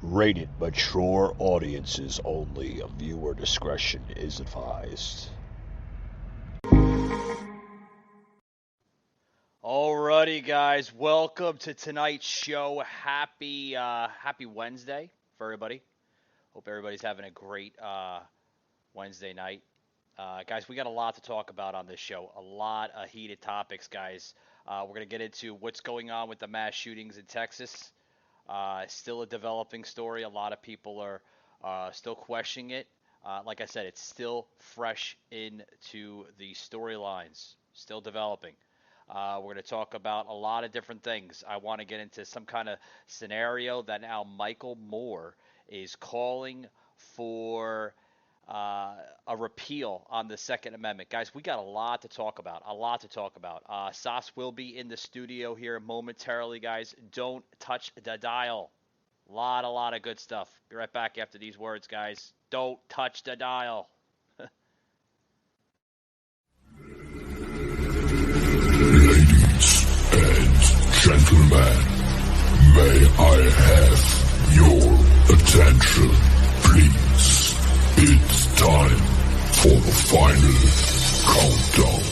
Rated mature audiences only. Viewer discretion is advised. Alrighty, guys, welcome to tonight's show. Happy Wednesday for everybody. Hope everybody's having a great Wednesday night. Guys, we got a lot to talk about on this show. A lot of heated topics, guys. We're going to get into what's going on with the mass shootings in Texas. Still a developing story. A lot of people are still questioning it. Like I said, it's still fresh into the storylines, still developing. We're going to talk about a lot of different things. I want to get into some kind of scenario that now Michael Moore is calling for a repeal on the Second Amendment. Guys, we got a lot to talk about. A lot to talk about. Sas will be in the studio here momentarily, guys. Don't touch the dial. A lot of good stuff. Be right back after these words, guys. Don't touch the dial. Gentlemen, may I have your attention, please? It's time for the final countdown.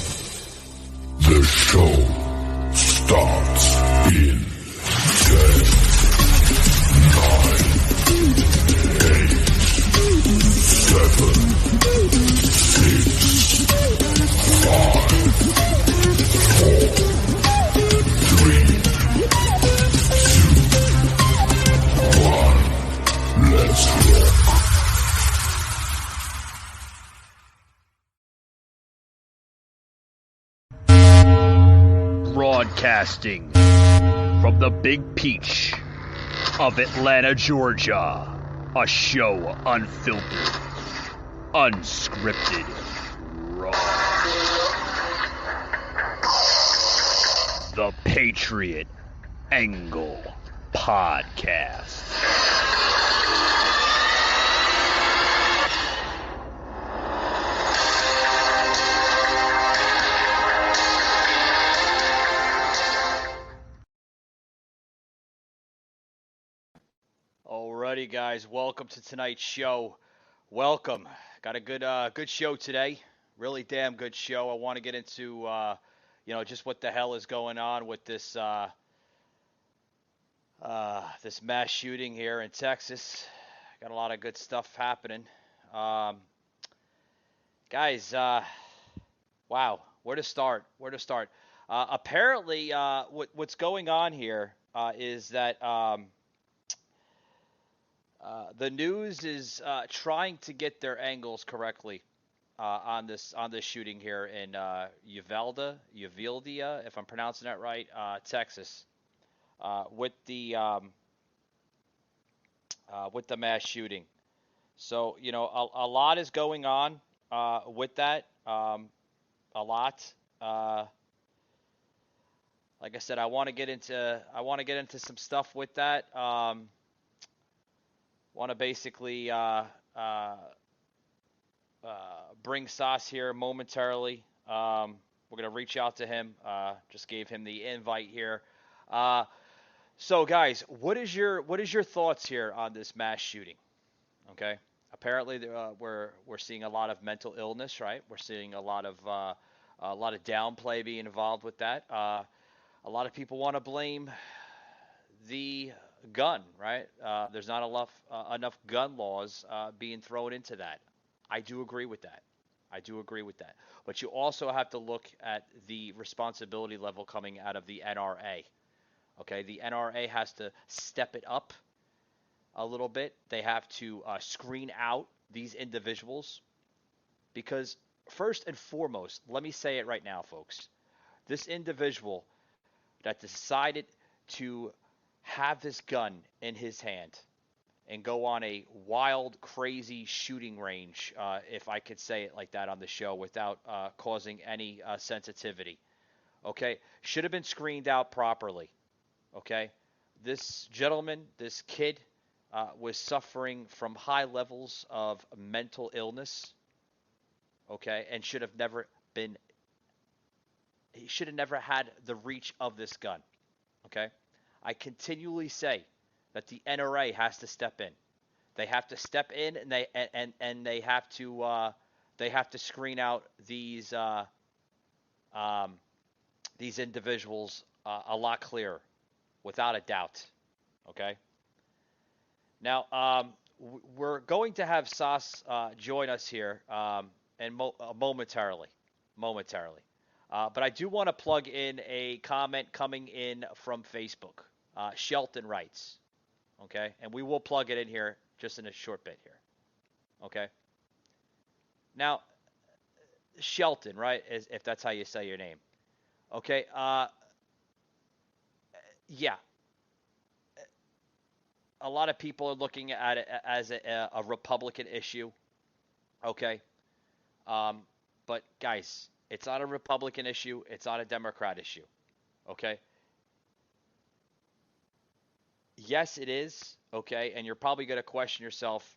The show starts in 10, 9, 8, 7, 6, 5, 4, 3, 2, 1. Let's rock. Broadcasting from the Big Peach of Atlanta, Georgia. A show unfiltered, unscripted, raw. The Patriot Angle Podcast. Alrighty, guys, welcome to tonight's show. Welcome. Got a good show today. Really damn good show. I want to get into just what the hell is going on with this this mass shooting here in Texas. Got a lot of good stuff happening. Guys, wow, where to start? Apparently, what's going on here is that the news is trying to get their angles correctly on this shooting here in Uvalde, if I'm pronouncing that right, Texas, with the mass shooting. So a lot is going on with that. A lot. Like I said, I want to get into some stuff with that. Want to basically bring Sas here momentarily. We're going to reach out to him. Just gave him the invite here. So guys, what is your thoughts here on this mass shooting? Okay, apparently we're seeing a lot of mental illness, right? We're seeing a lot of downplay being involved with that. A lot of people want to blame the gun, right? There's not enough gun laws being thrown into that. I do agree with that. But you also have to look at the responsibility level coming out of the NRA. Okay, the NRA has to step it up a little bit. They have to screen out these individuals because first and foremost, let me say it right now, folks. This individual that decided to have this gun in his hand and go on a wild, crazy shooting range, if I could say it like that on the show without causing any sensitivity. Okay, should have been screened out properly. Okay, this gentleman, this kid, was suffering from high levels of mental illness. Okay, and should have never been. He should have never had the reach of this gun. Okay, I continually say that the NRA has to step in. They have to step in, and they have to screen out these individuals a lot clearer, without a doubt. Okay. Now, we're going to have Sas join us here and momentarily. But I do want to plug in a comment coming in from Facebook. Shelton writes, okay, and we will plug it in here just in a short bit here, okay. Now, Shelton, right, if that's how you say your name, okay. Yeah, a lot of people are looking at it as a Republican issue, okay. But guys, it's not a Republican issue. It's not a Democrat issue, okay. Yes, it is, okay, and you're probably going to question yourself,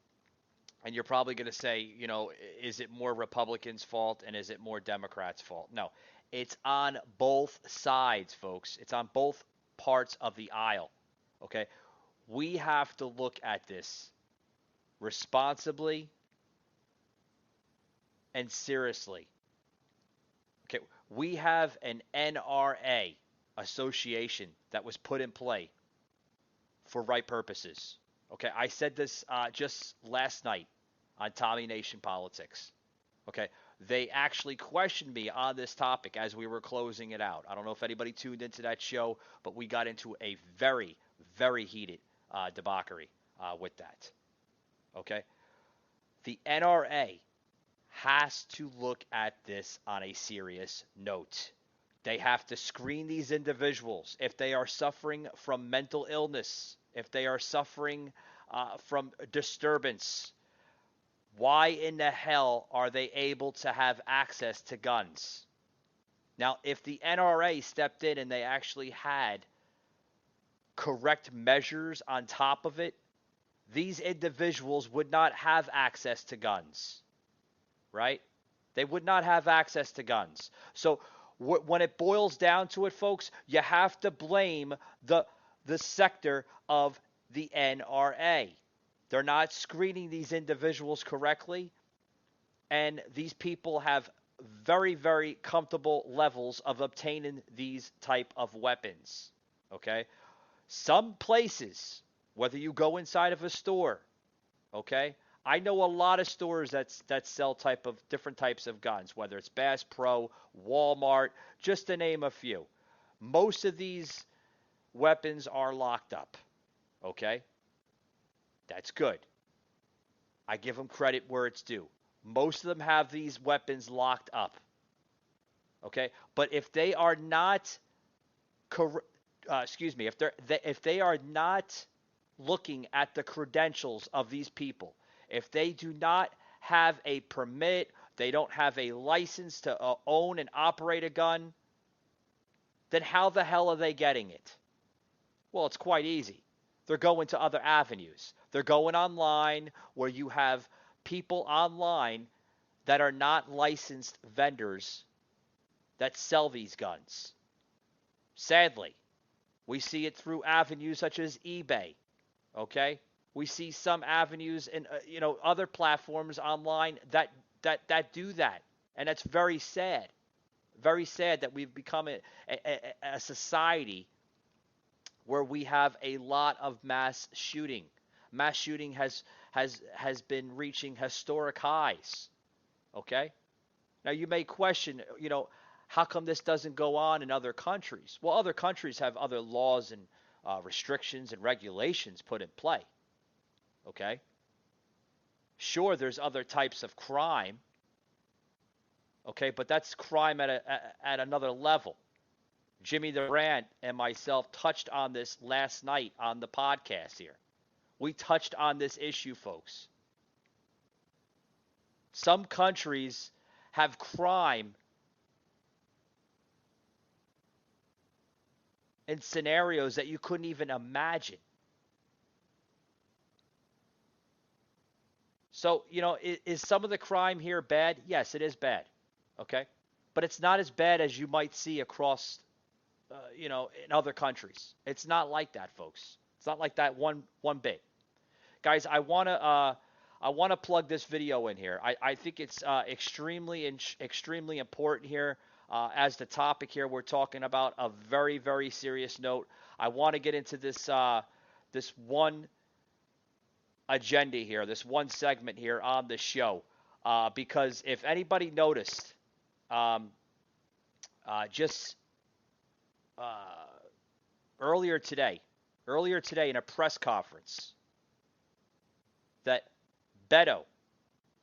and you're probably going to say, you know, is it more Republicans' fault and is it more Democrats' fault? No, it's on both sides, folks. It's on both parts of the aisle, okay? We have to look at this responsibly and seriously. Okay, we have an NRA association that was put in play for right purposes. Okay, I said this just last night on Tommy Nation Politics. Okay, they actually questioned me on this topic as we were closing it out. I don't know if anybody tuned into that show, but we got into a very, very heated debauchery with that. Okay, the NRA has to look at this on a serious note. They have to screen these individuals if they are suffering from mental illness, if they are suffering from disturbance. Why in the hell are they able to have access to guns? Now, if the NRA stepped in and they actually had correct measures on top of it, these individuals would not have access to guns, right? They would not have access to guns. So when it boils down to it, folks, you have to blame the sector of the NRA. They're not screening these individuals correctly, and these people have very, very comfortable levels of obtaining these type of weapons, okay? Some places, whether you go inside of a store, okay? I know a lot of stores that sell different types of guns, whether it's Bass Pro, Walmart, just to name a few. Most of these weapons are locked up, okay? That's good. I give them credit where it's due. Most of them have these weapons locked up, okay? But if they are not, if they are not looking at the credentials of these people, if they do not have a permit, they don't have a license to own and operate a gun, then how the hell are they getting it? Well, it's quite easy. They're going to other avenues. They're going online, where you have people online that are not licensed vendors that sell these guns. Sadly, we see it through avenues such as eBay, okay? We see some avenues in other platforms online that do that, and that's very sad. Very sad that we've become a society where we have a lot of mass shooting. Mass shooting has been reaching historic highs. Okay? Now you may question, how come this doesn't go on in other countries? Well, other countries have other laws and restrictions and regulations put in play. Okay? Sure, there's other types of crime. Okay, but that's crime at another level. Jimmy Durant and myself touched on this last night on the podcast here. We touched on this issue, folks. Some countries have crime in scenarios that you couldn't even imagine. So, is some of the crime here bad? Yes, it is bad. Okay? But it's not as bad as you might see across, in other countries. It's not like that, folks. It's It's not like that one bit. Guys, I want to plug this video in here. I think it's extremely important here. As the topic here we're talking about, a very, very serious note. I want to get into this this one agenda here, this one segment here on the show, because if anybody noticed, earlier today in a press conference, that Beto,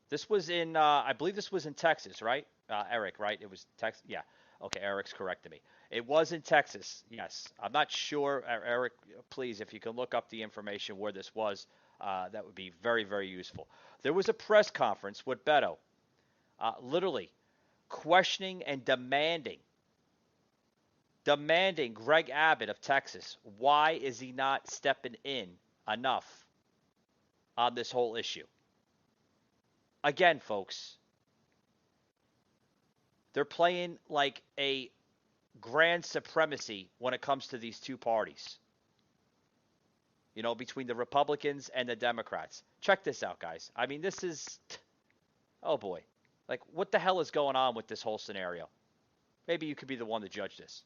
this was in, I believe this was in Texas, right? Eric, right? It was Texas. Yeah. Okay, Eric's corrected me. It was in Texas. Yes. I'm not sure. Eric, please, if you can look up the information where this was, that would be very, very useful. There was a press conference with Beto, literally questioning and demanding Greg Abbott of Texas. Why is he not stepping in enough on this whole issue? Again, folks, they're playing like a grand supremacy when it comes to these two parties, between the Republicans and the Democrats. Check this out, guys. I mean, this is, oh boy, like what the hell is going on with this whole scenario? Maybe you could be the one to judge this.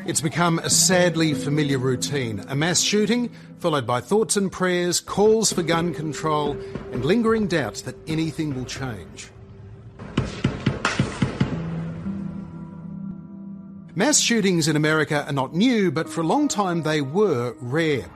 It's become a sadly familiar routine. A mass shooting, followed by thoughts and prayers, calls for gun control, and lingering doubts that anything will change. Mass shootings in America are not new, but for a long time they were rare.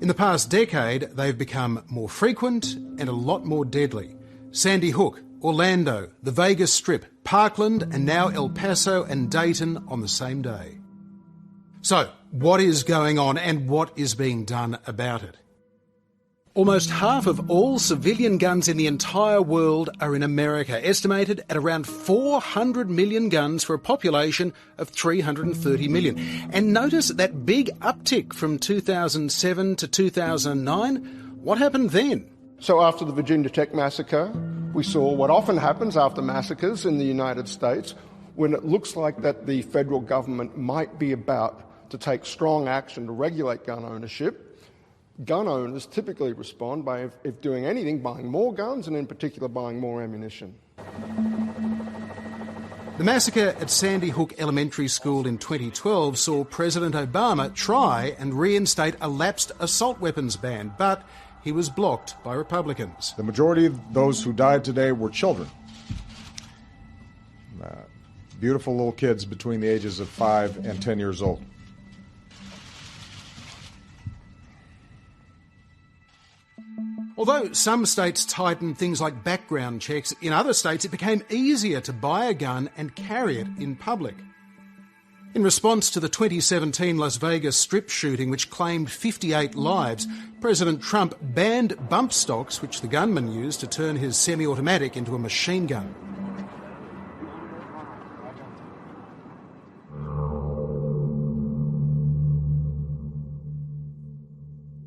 In the past decade, they've become more frequent and a lot more deadly. Sandy Hook, Orlando, the Vegas Strip, Parkland, and now El Paso and Dayton on the same day. So, what is going on and what is being done about it? Almost half of all civilian guns in the entire world are in America, estimated at around 400 million guns for a population of 330 million. And notice that big uptick from 2007 to 2009. What happened then? So after the Virginia Tech massacre, we saw what often happens after massacres in the United States, when it looks like that the federal government might be about to take strong action to regulate gun ownership. Gun owners typically respond by, if doing anything, buying more guns and in particular buying more ammunition. The massacre at Sandy Hook Elementary School in 2012 saw President Obama try and reinstate a lapsed assault weapons ban, but he was blocked by Republicans. The majority of those who died today were children. Beautiful little kids between the ages of 5 and 10 years old. Although some states tightened things like background checks, in other states it became easier to buy a gun and carry it in public. In response to the 2017 Las Vegas Strip shooting, which claimed 58 lives, President Trump banned bump stocks, which the gunman used to turn his semi-automatic into a machine gun.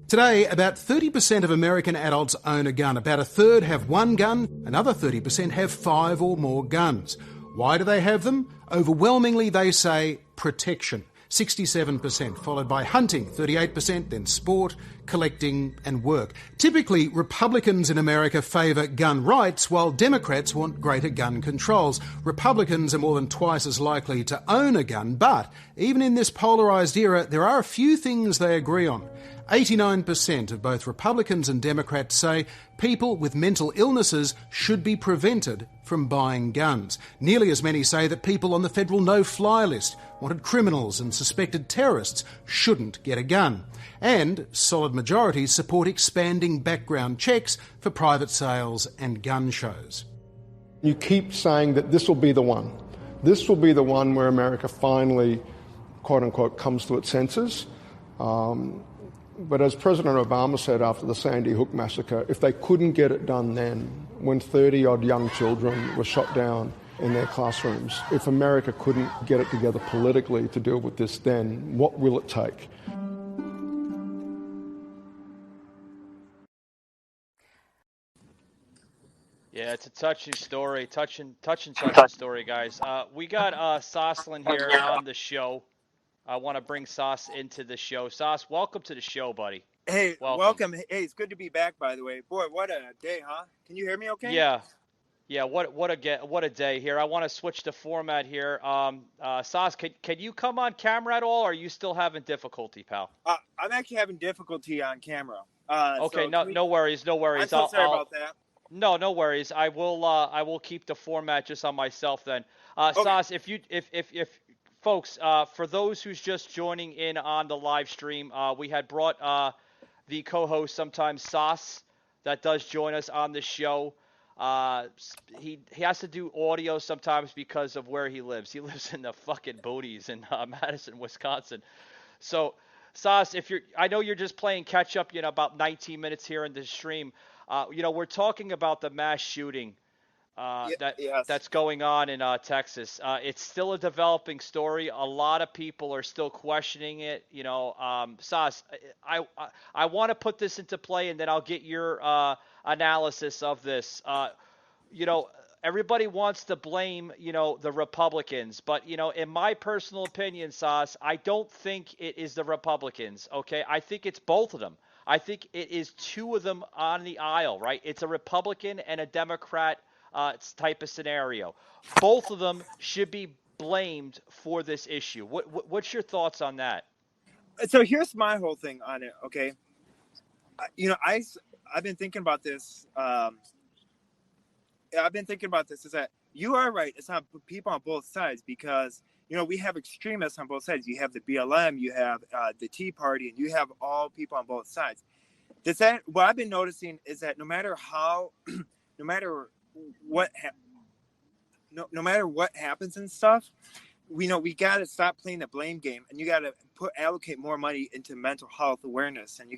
Today, about 30% of American adults own a gun. About a third have one gun, another 30% have 5 or more guns. Why do they have them? Overwhelmingly, they say protection, 67%, followed by hunting, 38%, then sport, collecting and work. Typically, Republicans in America favour gun rights, while Democrats want greater gun controls. Republicans are more than twice as likely to own a gun, but even in this polarised era, there are a few things they agree on. 89% of both Republicans and Democrats say people with mental illnesses should be prevented from buying guns. Nearly as many say that people on the federal no-fly list, wanted criminals and suspected terrorists, shouldn't get a gun. And solid majorities support expanding background checks for private sales and gun shows. You keep saying that this will be the one. This will be the one where America finally, quote-unquote, comes to its senses. But as President Obama said after the Sandy Hook massacre, if they couldn't get it done then, when 30-odd young children were shot down in their classrooms, if America couldn't get it together politically to deal with this then, what will it take? Yeah, It's a touching story, touching story, guys. We got Saucelin here on the show. I want to bring Sauce into the show. Sauce, welcome to the show, buddy. Hey, welcome. Hey, it's good to be back, by the way. Boy, what a day, huh? Can you hear me okay? Yeah. What a day here. I want to switch the format here. Sauce, can you come on camera at all, or are you still having difficulty, pal? I'm actually having difficulty on camera. Okay, so no worries. I'm so sorry about that. No worries. I will keep the format just on myself then. Okay. Sauce, if folks, for those who's just joining in on the live stream, we had brought the co-host sometimes, Sauce, that does join us on the show. He has to do audio sometimes because of where he lives. He lives in the fucking boonies in Madison, Wisconsin. So, Sauce, I know you're just playing catch up, about 19 minutes here in the stream. We're talking about the mass shooting that's going on in Texas. It's still a developing story. A lot of people are still questioning it. Sauce, I want to put this into play, and then I'll get your analysis of this. Everybody wants to blame, the Republicans, but, in my personal opinion, Sauce, I don't think it is the Republicans, okay? I think it's both of them. I think it is two of them on the aisle, right? It's a Republican and a Democrat type of scenario. Both of them should be blamed for this issue. What's your thoughts on that? So here's my whole thing on it, okay? I've been thinking about this. Is that you are right. It's not people on both sides because, we have extremists on both sides. You have the BLM, you have the Tea Party, and you have all people on both sides. What I've been noticing is that no matter what happens and stuff, we got to stop playing the blame game, and you got to allocate more money into mental health awareness, and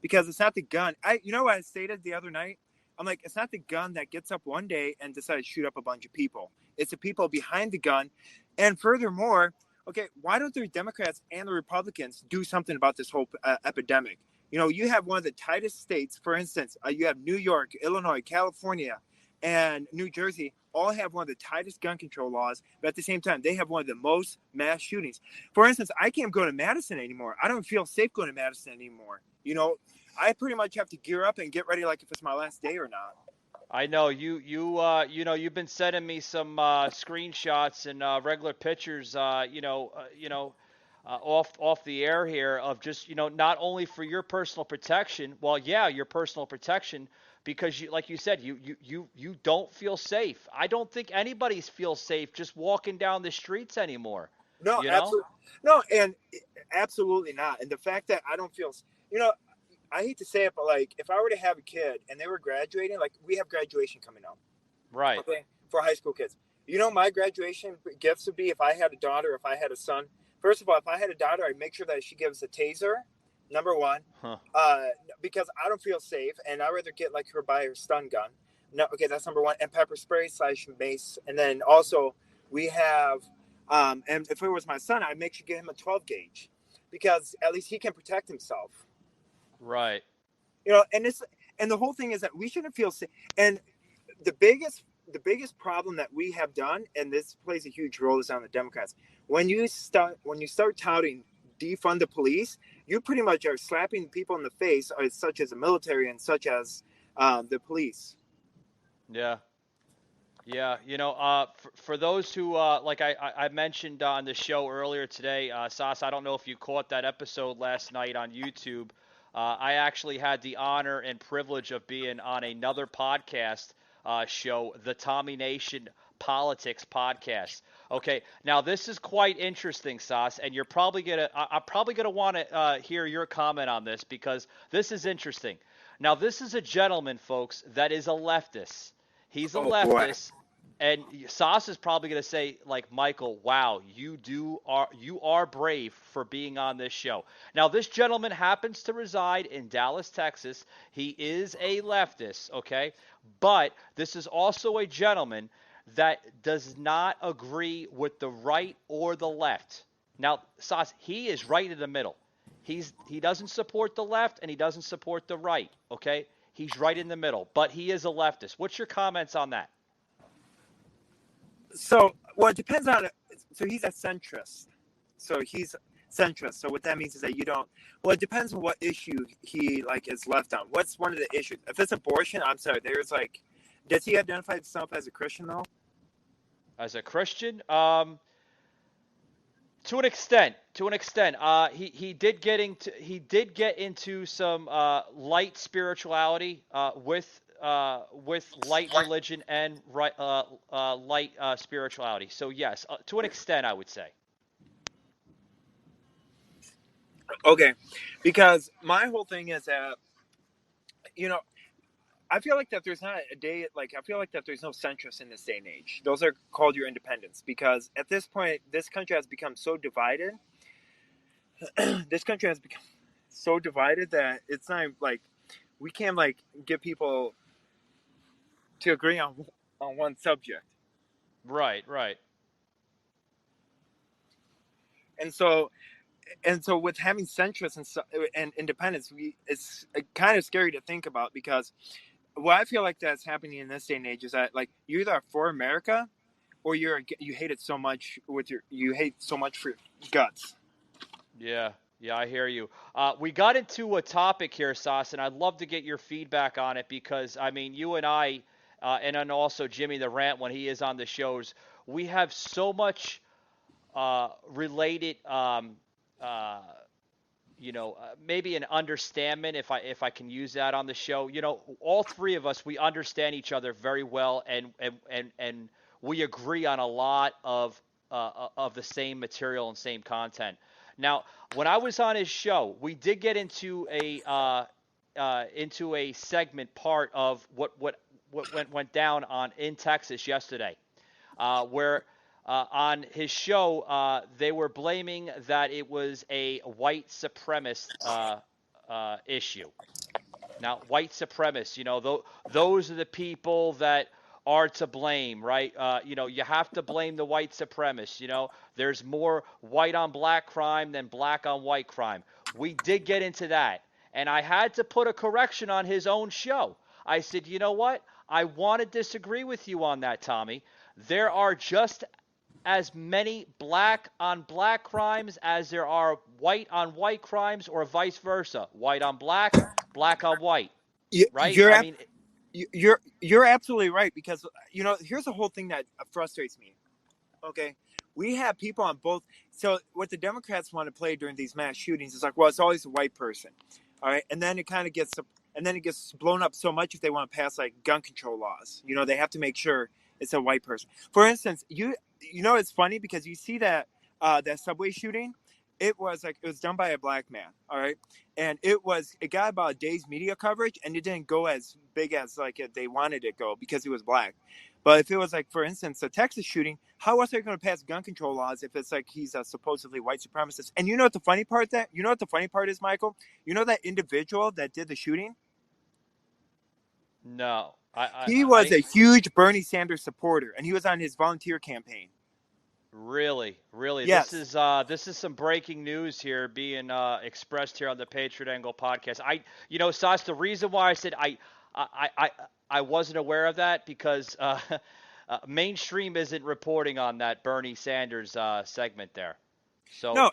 because it's not the gun. What I stated the other night? I'm like, it's not the gun that gets up one day and decides to shoot up a bunch of people. It's the people behind the gun. And furthermore, okay, why don't the Democrats and the Republicans do something about this whole epidemic? You have one of the tightest states. For instance, you have New York, Illinois, California, and New Jersey all have one of the tightest gun control laws, but at the same time, they have one of the most mass shootings. For instance, I can't go to Madison anymore. I don't feel safe going to Madison anymore. I pretty much have to gear up and get ready like if it's my last day or not. I know you've been sending me some screenshots and regular pictures, off the air here of just, not only for your personal protection. Well, yeah, your personal protection, because like you said, you don't feel safe. I don't think anybody feels safe just walking down the streets anymore. No, absolutely. No, and absolutely not. And the fact that I don't feel, I hate to say it, but like if I were to have a kid and they were graduating, like we have graduation coming up. Right. Okay, for high school kids. My graduation gifts would be if I had a daughter, if I had a son. First of all, if I had a daughter, I'd make sure that she gives a taser, number one, because I don't feel safe, and I'd rather get like her by her stun gun. No, okay, that's number one, and pepper spray / mace, and then also we have, and if it was my son, I'd make sure to get him a 12 gauge, because at least he can protect himself. Right. And the whole thing is that we shouldn't feel safe. And the biggest problem that we have done, and this plays a huge role, is on the Democrats. When you start touting defund the police, you pretty much are slapping people in the face, such as the military and such as the police. Yeah. For those who, like I mentioned on the show earlier today, Sauce, I don't know if you caught that episode last night on YouTube. I actually had the honor and privilege of being on another podcast show, the Tommy Nation Politics Podcast. Okay, now this is quite interesting, Sauce, and I'm probably gonna want to hear your comment on this because this is interesting. Now, this is a gentleman, folks, that is a leftist. He's a leftist. Boy. And Sauce is probably going to say, like, Michael, wow, you are brave for being on this show. Now, this gentleman happens to reside in Dallas, Texas. He is a leftist, okay? But this is also a gentleman that does not agree with the right or the left. Now, Sauce, he is right in the middle. He doesn't support the left and he doesn't support the right, okay? He's right in the middle, but he is a leftist. What's your comments on that? So, well, it depends on. So he's a centrist. So he's centrist. So what that means is that you don't. Well, it depends on what issue he is left on. What's one of the issues? If it's abortion, I'm sorry. There's does he identify himself as a Christian though? As a Christian, to an extent. He did get into some light spirituality with light religion and light spirituality. So yes, to an extent, I would say. Okay, because my whole thing is that I feel like that there's not a day I feel like that there's no centrists in this day and age. Those are called your independents because at this point, this country has become so divided. This country has become so divided that it's not we can't get people to agree on one subject. Right. And so with having centrists and independents, it's kind of scary to think about because what I feel like that's happening in this day and age is that you either are for America or you hate it so much you hate so much for your guts. Yeah, I hear you. We got into a topic here, Sauce, and I'd love to get your feedback on it because, I mean, you and I, and then also Jimmy the Rant when he is on the shows, we have so much related, maybe an understanding, if I can use that on the show. All three of us, we understand each other very well, and we agree on a lot of the same material and same content. Now, when I was on his show, we did get into a segment part of what went down in Texas yesterday, where on his show they were blaming that it was a white supremacist issue. Now, white supremacists, those are the people that are to blame, right? You have to blame the white supremacists. There's more white on black crime than black on white crime. We did get into that. And I had to put a correction on his own show. I said, you know what? I want to disagree with you on that, Tommy. There are just as many black on black crimes as there are white on white crimes, or vice versa. White on black, black on white. Right? You're absolutely right because here's the whole thing that frustrates me. Okay, we have people on both. So what the Democrats want to play during these mass shootings is well, it's always a white person, all right, and then it kind of gets blown up so much if they want to pass gun control laws. They have to make sure it's a white person. For instance, it's funny because you see that that subway shooting. It was done by a black man, all right, and it got about a day's media coverage, and it didn't go as big as they wanted it to go because he was black. But if it was for instance, a Texas shooting, how else are they going to pass gun control laws if it's he's a supposedly white supremacist? And what the funny part is, Michael? That individual that did the shooting? No, he was a huge Bernie Sanders supporter, and he was on his volunteer campaign. Really? Yes. This is some breaking news here being expressed here on the Patriot Angle podcast. Sauce, the reason why I said I wasn't aware of that because mainstream isn't reporting on that Bernie Sanders segment there. So no,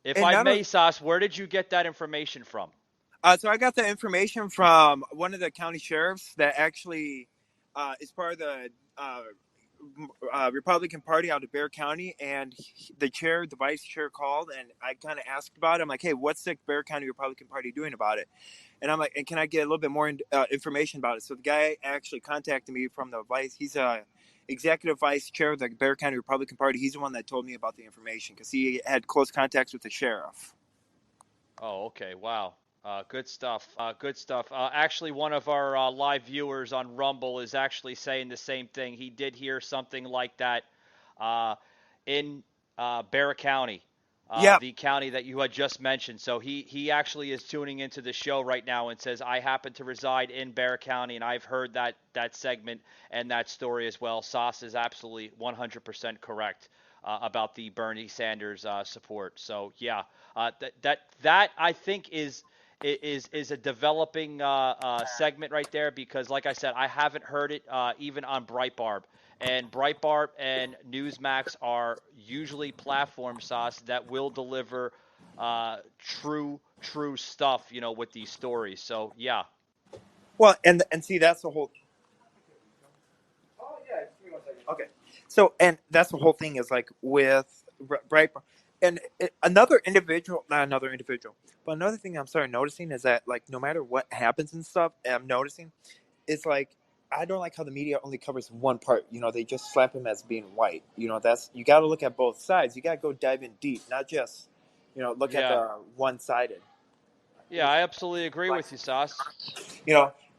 if I may, Sauce, where did you get that information from? So I got the information from one of the county sheriffs that actually is part of the Republican Party out of Bexar County, and the vice chair called, and I kind of asked about it. I'm like, hey, what's the Bexar County Republican Party doing about it? And I'm like, and can I get a little bit more information about it? So the guy actually contacted me from the vice. He's a executive vice chair of the Bexar County Republican Party. He's the one that told me about the information because he had close contacts with the sheriff. Oh, okay. Wow. Good stuff. Actually, one of our live viewers on Rumble is actually saying the same thing. He did hear something like that in Bexar County, the county that you had just mentioned. So he actually is tuning into the show right now and says, I happen to reside in Bexar County, and I've heard that segment and that story as well. Sauce is absolutely 100% correct about the Bernie Sanders support. So, yeah, that I think is is a developing segment right there because, like I said, I haven't heard it even on Breitbart. And Breitbart and Newsmax are usually platform sauce that will deliver true stuff, with these stories. So yeah. Well, and see, that's the whole. Okay, so and that's the whole thing is like with Breitbart, and another individual, not another individual, but another thing I'm starting noticing is that like no matter what happens and stuff, I'm noticing, is like I don't like how the media only covers one part. They just slap him as being white. That's you got to look at both sides. You got to go dive in deep, not just look at the one-sided. Yeah, I absolutely agree with you, Sauce.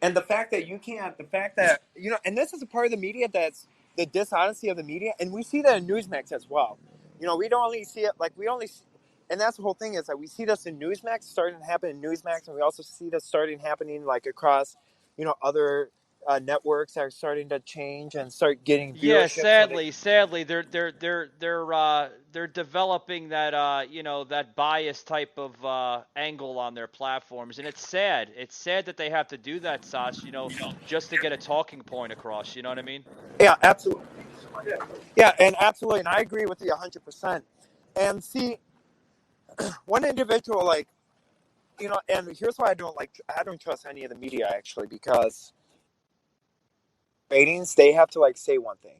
And the fact that and this is a part of the media that's the dishonesty of the media, and we see that in Newsmax as well. We don't only see it and that's the whole thing is that we see this in Newsmax starting to happen in Newsmax, and we also see this starting happening like across, other networks that are starting to change and start getting viewership. Yeah, sadly, they're developing that that bias type of angle on their platforms, and it's sad. It's sad that they have to do that, Sauce. Just to get a talking point across. You know what I mean? Yeah, absolutely. Yeah, and absolutely, and I agree with you 100%. And see, one individual and here's why I don't trust any of the media actually, because ratings, they have to say one thing.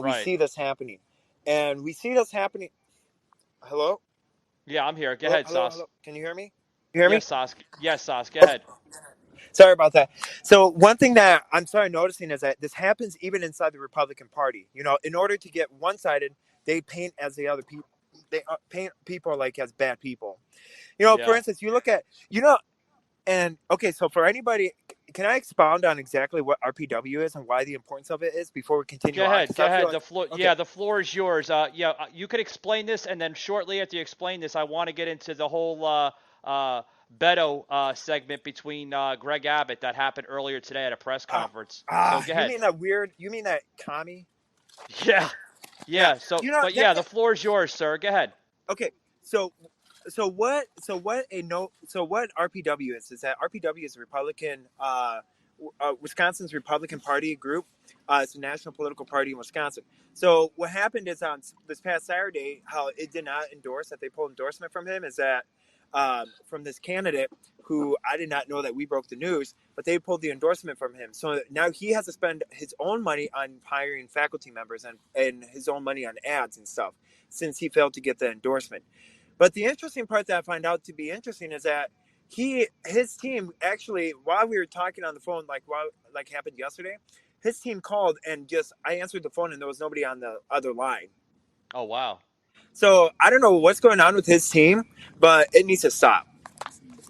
We see this happening. And we see this happening. Hello? Yeah, I'm here. Go ahead, Sauce. Hello. Can you hear me? You hear me? Yes, Sauce. Go ahead. Sorry about that. So one thing that I'm starting noticing is that this happens even inside the Republican Party. In order to get one-sided, they paint as the other people. They paint people as bad people. For instance, you look at, and okay, so for anybody, can I expound on exactly what RPW is and why the importance of it is before we continue? Go ahead. Okay. The floor is yours. You could explain this, and then shortly after you explain this, I want to get into the whole Beto segment between Greg Abbott that happened earlier today at a press conference. So go ahead. You mean that commie? Yeah. So, the floor is yours, sir. Go ahead. Okay. So what RPW is that RPW is a Republican, Wisconsin's Republican Party group. It's a national political party in Wisconsin. So what happened is on this past Saturday, how it did not endorse, that they pulled endorsement from him, is that from this candidate who I did not know that we broke the news, but they pulled the endorsement from him. So now he has to spend his own money on hiring faculty members and his own money on ads and stuff, since he failed to get the endorsement. But the interesting part that I find out to be interesting is that his team actually, while we were talking on the phone, like happened yesterday, his team called and I answered the phone and there was nobody on the other line. Oh, wow. So I don't know what's going on with his team, but it needs to stop.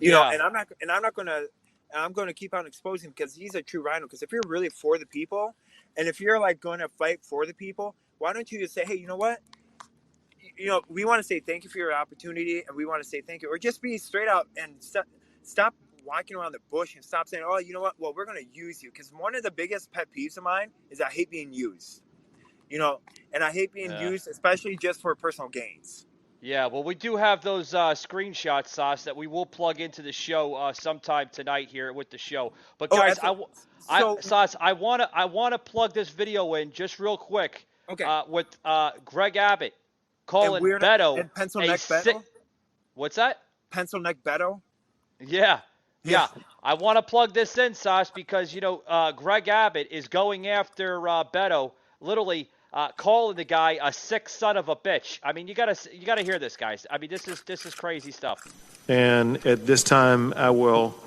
And I'm going to keep on exposing him because he's a true rhino. Because if you're really for the people, and if you're going to fight for the people, why don't you just say, hey, you know what? We want to say thank you for your opportunity, and we want to say thank you, or just be straight out and stop walking around the bush and stop saying, oh, you know what? Well, we're going to use you. Because one of the biggest pet peeves of mine is I hate being used. And I hate being used, especially just for personal gains. Yeah, well, we do have those screenshots, Sauce, that we will plug into the show sometime tonight here with the show. But guys, Sauce, I want to plug this video in just real quick. Okay. With Greg Abbott calling Beto and Pencil Neck Beto. What's that? Pencil Neck Beto. Yeah. I want to plug this in, Sauce, because Greg Abbott is going after Beto, literally calling the guy a sick son of a bitch. I mean, you gotta hear this, guys. I mean, this is crazy stuff. And at this time, I will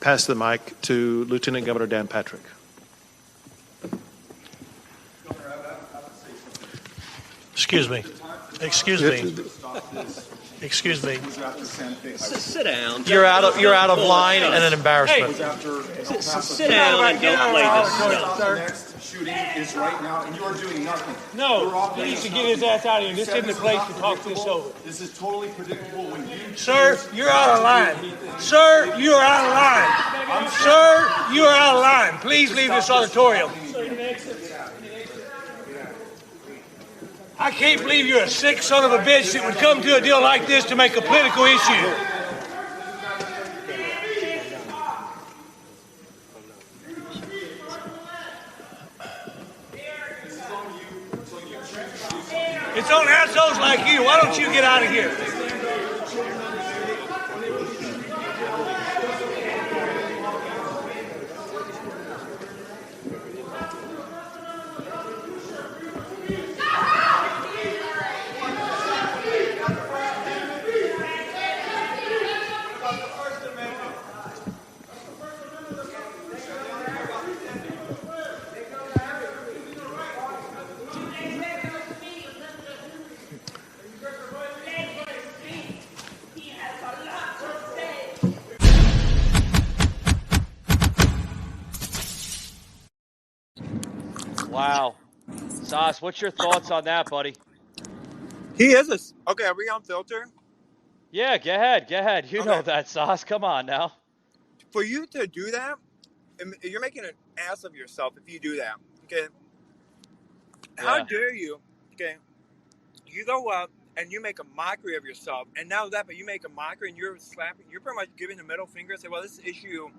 pass the mic to Lieutenant Governor Dan Patrick. Excuse me. Sit down. You're out of line and an embarrassment. Hey, sit down and don't play this. Shooting is right now, and you are doing nothing. No, he needs to get his ass out of here. This isn't the place to talk this over. This is totally predictable when you... Sir, you're out of line. Sir, you are out of line. Sir, you are out of line. Please leave this auditorium. I can't believe you're a sick son of a bitch that would come to a deal like this to make a political issue. It's on assholes like you. Why don't you get out of here? Wow. Sauce, what's your thoughts on that, buddy? He is a okay. Are we on filter? Yeah, go ahead. You know that, Sauce. Come on now. For you to do that, you're making an ass of yourself if you do that. Okay. How Yeah. dare you? Okay. You go up and you make a mockery of yourself, and now that, but you make a mockery and you're slapping. You're pretty much giving the middle finger and say, "Well, this issue,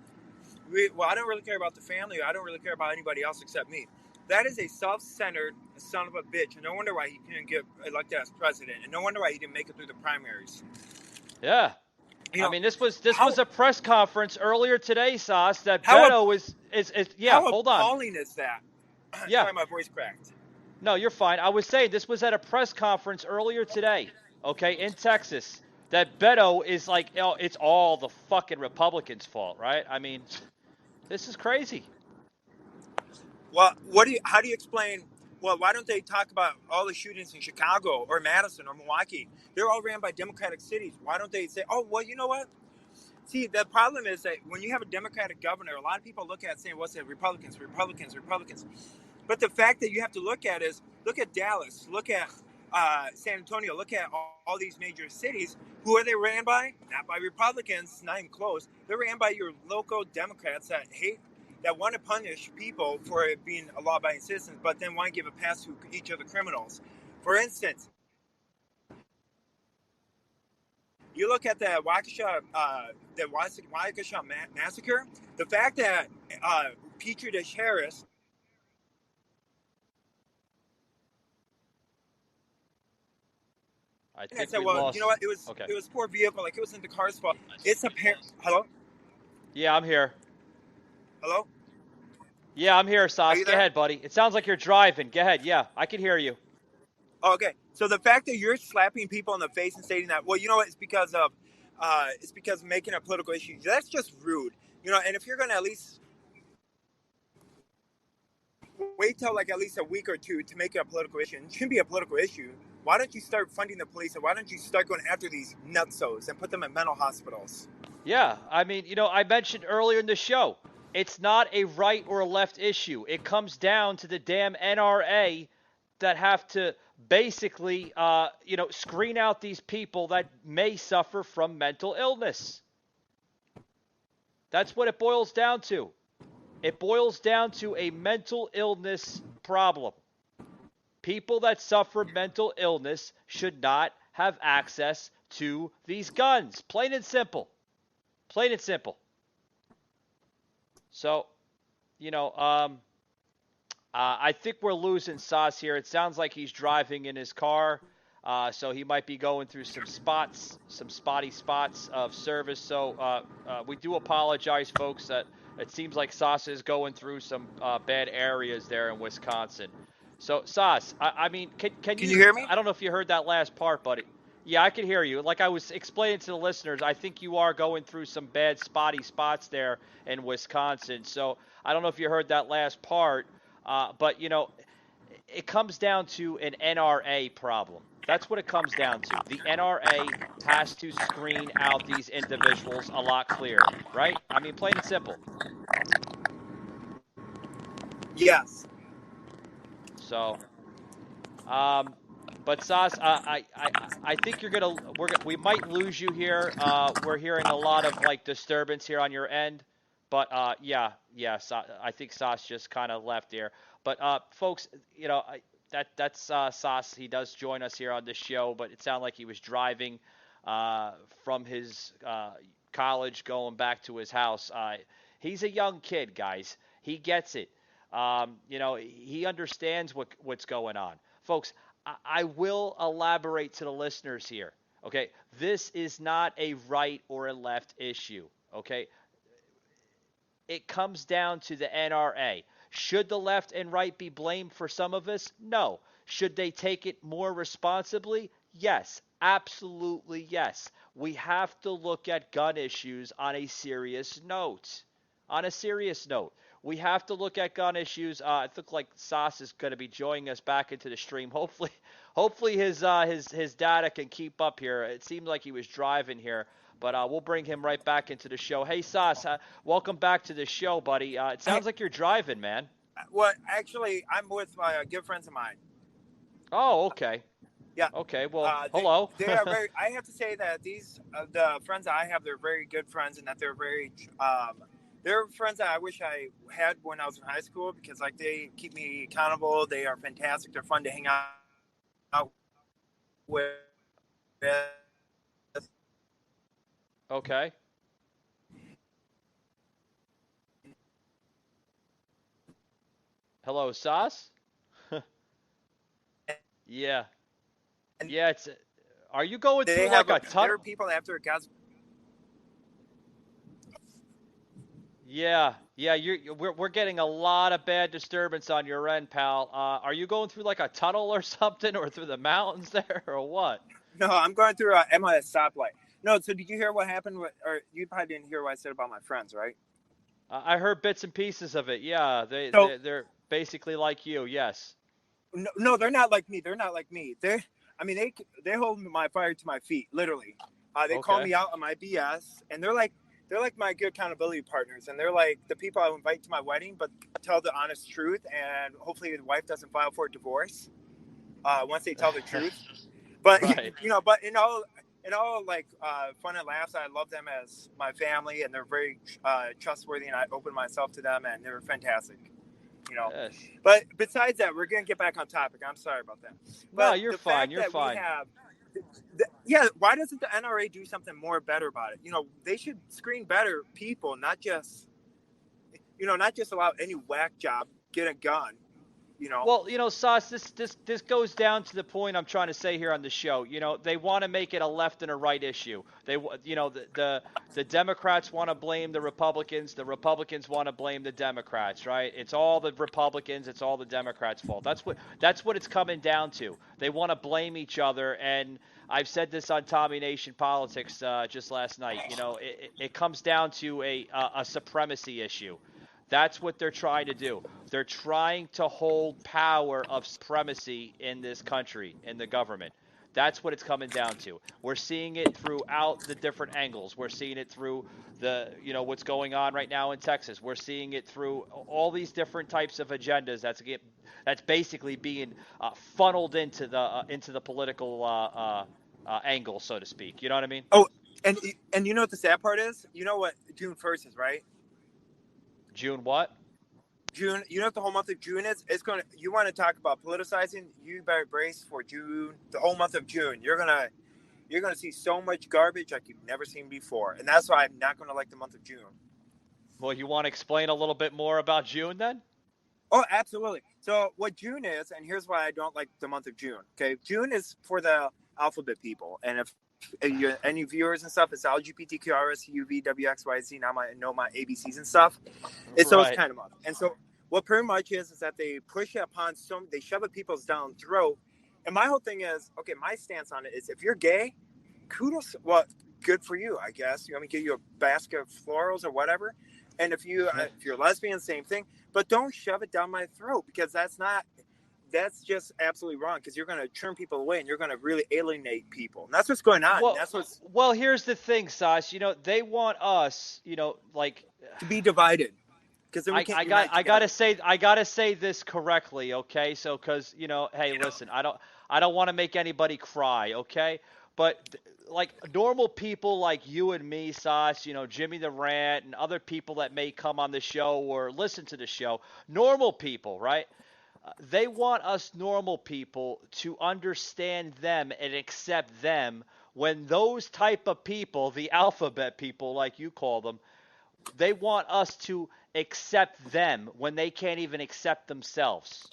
I don't really care about the family. I don't really care about anybody else except me." That is a self-centered son of a bitch, and no wonder why he couldn't get elected as president, and no wonder why he didn't make it through the primaries. Yeah. You know, I mean, this was a press conference earlier today, Sauce, that How Beto is yeah, how hold on. appalling is that? Yeah. Sorry, my voice cracked. No, you're fine. I was saying this was at a press conference earlier today, okay, in Texas, that Beto is like, oh, it's all the fucking Republicans' fault, right? I mean, this is crazy. Well, how do you explain? Well, why don't they talk about all the shootings in Chicago or Madison or Milwaukee? They're all ran by Democratic cities. Why don't they say, oh, well, you know what? See, the problem is that when you have a Democratic governor, a lot of people look at it saying, what's it? Republicans. But the fact that you have to look at is, look at Dallas, look at San Antonio, look at all these major cities. Who are they ran by? Not by Republicans, not even close. They're ran by your local Democrats that want to punish people for being law-abiding citizens, but then want to give a pass to each of the criminals. For instance, you look at the Waukesha massacre. The fact that Petri Harris. I think said, we well, lost. you know what? It was poor vehicle. Like, it wasn't the car's fault. It's apparent. Hello? Yeah, I'm here. Hello? Yeah, I'm here, Sauce. Go ahead, buddy. It sounds like you're driving. Go ahead. Yeah, I can hear you. Okay. So the fact that you're slapping people in the face and stating that, well, you know what? It's because of making a political issue. That's just rude. You know, and if you're going to at least wait till like at least a week or two to make it a political issue, it shouldn't be a political issue. Why don't you start funding the police, and why don't you start going after these nutsos and put them in mental hospitals? Yeah, I mean, you know, I mentioned earlier in the show, it's not a right or a left issue. It comes down to the damn NRA that have to basically, screen out these people that may suffer from mental illness. That's what it boils down to. It boils down to a mental illness problem. People that suffer mental illness should not have access to these guns. Plain and simple. Plain and simple. So, I think we're losing Sauce here. It sounds like he's driving in his car, so he might be going through some spotty spots of service. So we do apologize, folks. That it seems like Sauce is going through some bad areas there in Wisconsin. So, Sauce, I mean, can you hear me? I don't know if you heard that last part, buddy. Yeah, I can hear you. Like I was explaining to the listeners, I think you are going through some bad spotty spots there in Wisconsin. So I don't know if you heard that last part, but, it comes down to an NRA problem. That's what it comes down to. The NRA has to screen out these individuals a lot clearer, right? I mean, plain and simple. Yes. So, but Sauce, I think we might lose you here. We're hearing a lot of like disturbance here on your end, but I think Sauce just kind of left here. But folks, that's Sauce. He does join us here on this show, but it sounded like he was driving from his college going back to his house. He's a young kid, guys. He gets it. He understands what's going on. Folks, I will elaborate to the listeners here. Okay, this is not a right or a left issue. Okay, it comes down to the NRA. Should the left and right be blamed for some of this? No. Should they take it more responsibly? Yes, absolutely yes. We have to look at gun issues on a serious note. On a serious note, we have to look at gun issues. I think like Sas is going to be joining us back into the stream. Hopefully his data can keep up here. It seemed like he was driving here, but we'll bring him right back into the show. Hey Sas, welcome back to the show, buddy. It sounds like you're driving, man. Well, actually, I'm with my good friends of mine. Oh, okay. Yeah. Okay. Well, hello. They are very. I have to say that these the friends that I have, they're very good friends, and that they're very. They're friends that I wish I had when I was in high school because, like, they keep me accountable. They are fantastic. They're fun to hang out with. Okay. Hello, Sas? Yeah. Yeah, it's. Are you going through like a tunnel? There are people after God's. Yeah, we're getting a lot of bad disturbance on your end, pal. Are you going through like a tunnel or something, or through the mountains there, or what? No, I'm going through a MLS stoplight. No, so did you hear what happened? Or you probably didn't hear what I said about my friends, right? I heard bits and pieces of it. Yeah, they're basically like you. Yes. No, they're not like me. They're not like me. They hold my fire to my feet, literally. They call me out on my BS, and they're like my good accountability partners, and they're like the people I invite to my wedding, but tell the honest truth, and hopefully the wife doesn't file for a divorce once they tell the truth. But right. But in all like fun and laughs, I love them as my family, and they're very trustworthy, and I open myself to them, and they're fantastic. Yes. But besides that, we're gonna get back on topic. I'm sorry about that. But no, you're fine. You're fine. Why doesn't the NRA do something more better about it? They should screen better people, not just allow any whack job get a gun. Well, Sas, this goes down to the point I'm trying to say here on the show. They want to make it a left and a right issue. The Democrats want to blame the Republicans. The Republicans want to blame the Democrats, right? It's all the Republicans. It's all the Democrats' fault. That's what it's coming down to. They want to blame each other, and I've said this on Tommy Nation Politics just last night. It comes down to a supremacy issue. That's what they're trying to do. They're trying to hold power of supremacy in this country, in the government. That's what it's coming down to. We're seeing it throughout the different angles. We're seeing it through what's going on right now in Texas. We're seeing it through all these different types of agendas. That's basically being funneled into the political angle, so to speak. You know what I mean? Oh, and you know what the sad part is? You know what June 1st is, right? June what? June. You know what the whole month of June is? You want to talk about politicizing? You better brace for June. The whole month of June, you're gonna see so much garbage like you've never seen before, and that's why I'm not gonna like the month of June. Well, you want to explain a little bit more about June then? Oh, absolutely. So what June is, and here's why I don't like the month of June. Okay, June is for the alphabet people, and if any viewers and stuff, it's LGBTQRSUVWXYZ. Now I know my ABCs and stuff. It's those kind of month. And so what pretty much is that they push it upon they shove it people's down throat. And my whole thing is, okay, my stance on it is if you're gay, kudos, well, good for you, I guess. You want me to give you a basket of florals or whatever. And if you're lesbian, same thing. But don't shove it down my throat, because that's just absolutely wrong, because you're going to turn people away and you're going to really alienate people. And that's what's going on. Well, here's the thing, Sas. They want us, to be divided. Because then I gotta say this correctly, okay? So, because hey, listen, I don't want to make anybody cry, okay? But like normal people like you and me, Sas, Jimmy the Rant, and other people that may come on the show or listen to the show, normal people, right? They want us normal people to understand them and accept them, when those type of people, the alphabet people like you call them, they want us to accept them when they can't even accept themselves.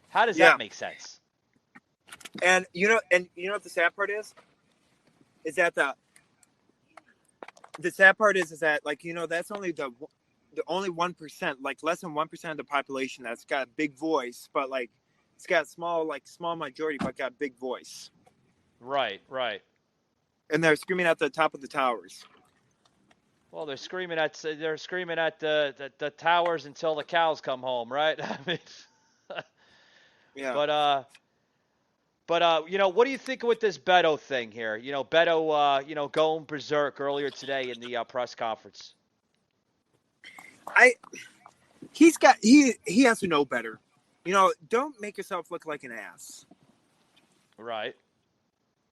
How does that make sense? And you know what the sad part is? Is that the sad part is that, like, you know, that's only the only 1%, like less than 1% of the population that's got a big voice, but like it's got small majority, but got a big voice. Right. And they're screaming at the top of the towers. Well, they're screaming at the towers until the cows come home, right? I mean, yeah. But you know, what do you think with this Beto thing here? You know, Beto, you know, going berserk earlier today in the press conference. He has to know better. You know, don't make yourself look like an ass. Right.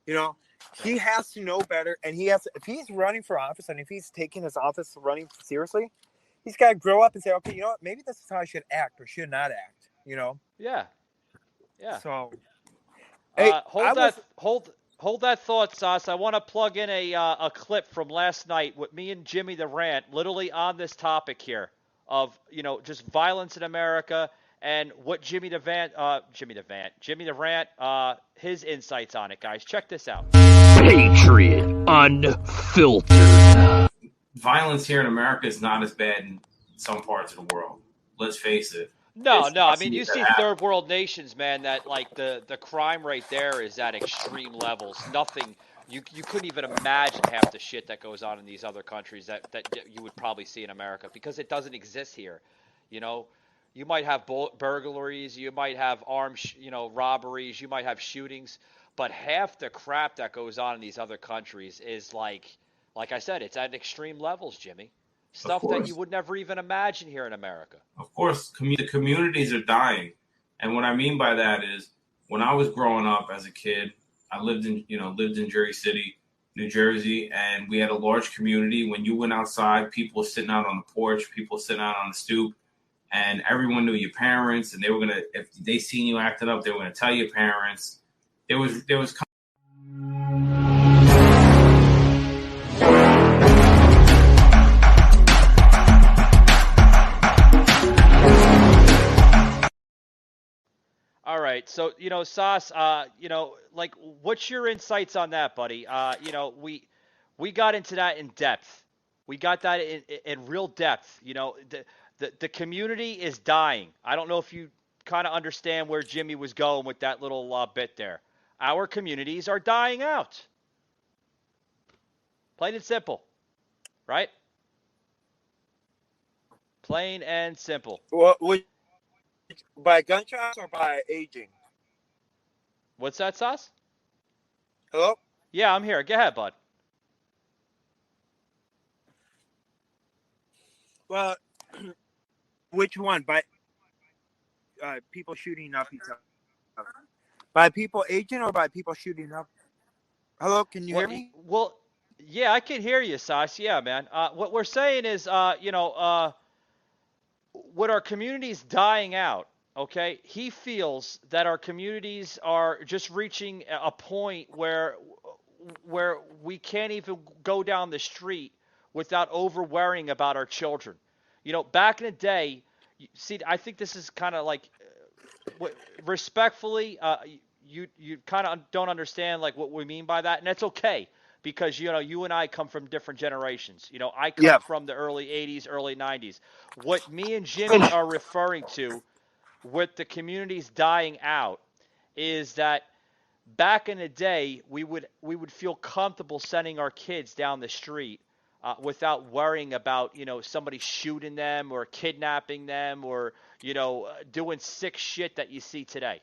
You know, he has to know better, and he has to, if he's running for office and if he's taking his office running seriously, he's got to grow up and say, okay, you know what, maybe this is how I should act or should not act. You know. Yeah. So. Hold that thought, Sauce. I want to plug in a clip from last night with me and Jimmy the Rant, literally on this topic here of, you know, just violence in America and what Jimmy the Rant, his insights on it, guys. Check this out. Patriot Unfiltered. Violence here in America is not as bad in some parts of the world. Let's face it. No. I mean, you see third world nations, man, that like the crime rate there is at extreme levels. Nothing, you couldn't even imagine half the shit that goes on in these other countries that you would probably see in America because it doesn't exist here. You know, you might have burglaries, you might have armed, robberies, you might have shootings, but half the crap that goes on in these other countries is like I said, it's at extreme levels, Jimmy. Stuff that you would never even imagine here in America. Of course, the communities are dying. And what I mean by that is when I was growing up as a kid, I lived in Jersey City, New Jersey, and we had a large community. When you went outside, people were sitting out on the porch, people sitting out on the stoop, and everyone knew your parents, and they were going to, if they seen you acting up, they were going to tell your parents. There was All right, so Sauce, like, what's your insights on that, buddy? We got into that in depth. We got that in real depth. You know, the community is dying. I don't know if you kind of understand where Jimmy was going with that little bit there. Our communities are dying out. Plain and simple, right? Plain and simple. Well, by gunshots or by aging? What's that, Sauce? Hello? Yeah, I'm here. Go ahead, bud. Well, which one? By people shooting up each other? By people aging or by people shooting up? Hello, can you hear me? Well, yeah, I can hear you, Sauce. Yeah, man. What we're saying is, with our communities dying out, okay, he feels that our communities are just reaching a point where we can't even go down the street without worrying about our children. You know, back in the day, see, I think this is kind of like, respectfully, you kind of don't understand like what we mean by that, and that's okay. Because, you and I come from different generations. You know, I come from the early 80s, early 90s. What me and Jimmy are referring to with the communities dying out is that back in the day, we would feel comfortable sending our kids down the street without worrying about, somebody shooting them or kidnapping them or, doing sick shit that you see today.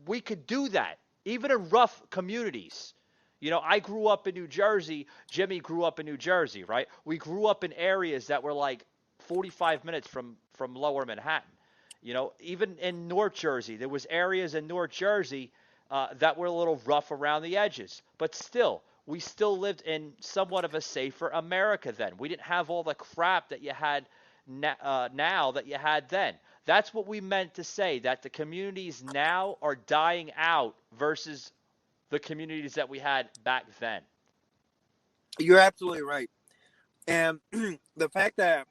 We could do that. Even in rough communities. I grew up in New Jersey. Jimmy grew up in New Jersey, right? We grew up in areas that were like 45 minutes from lower Manhattan. Even in North Jersey, there was areas in North Jersey that were a little rough around the edges. But still, we still lived in somewhat of a safer America then. We didn't have all the crap that you had now that you had then. That's what we meant to say, that the communities now are dying out versus the communities that we had back then. You're absolutely right. And the fact that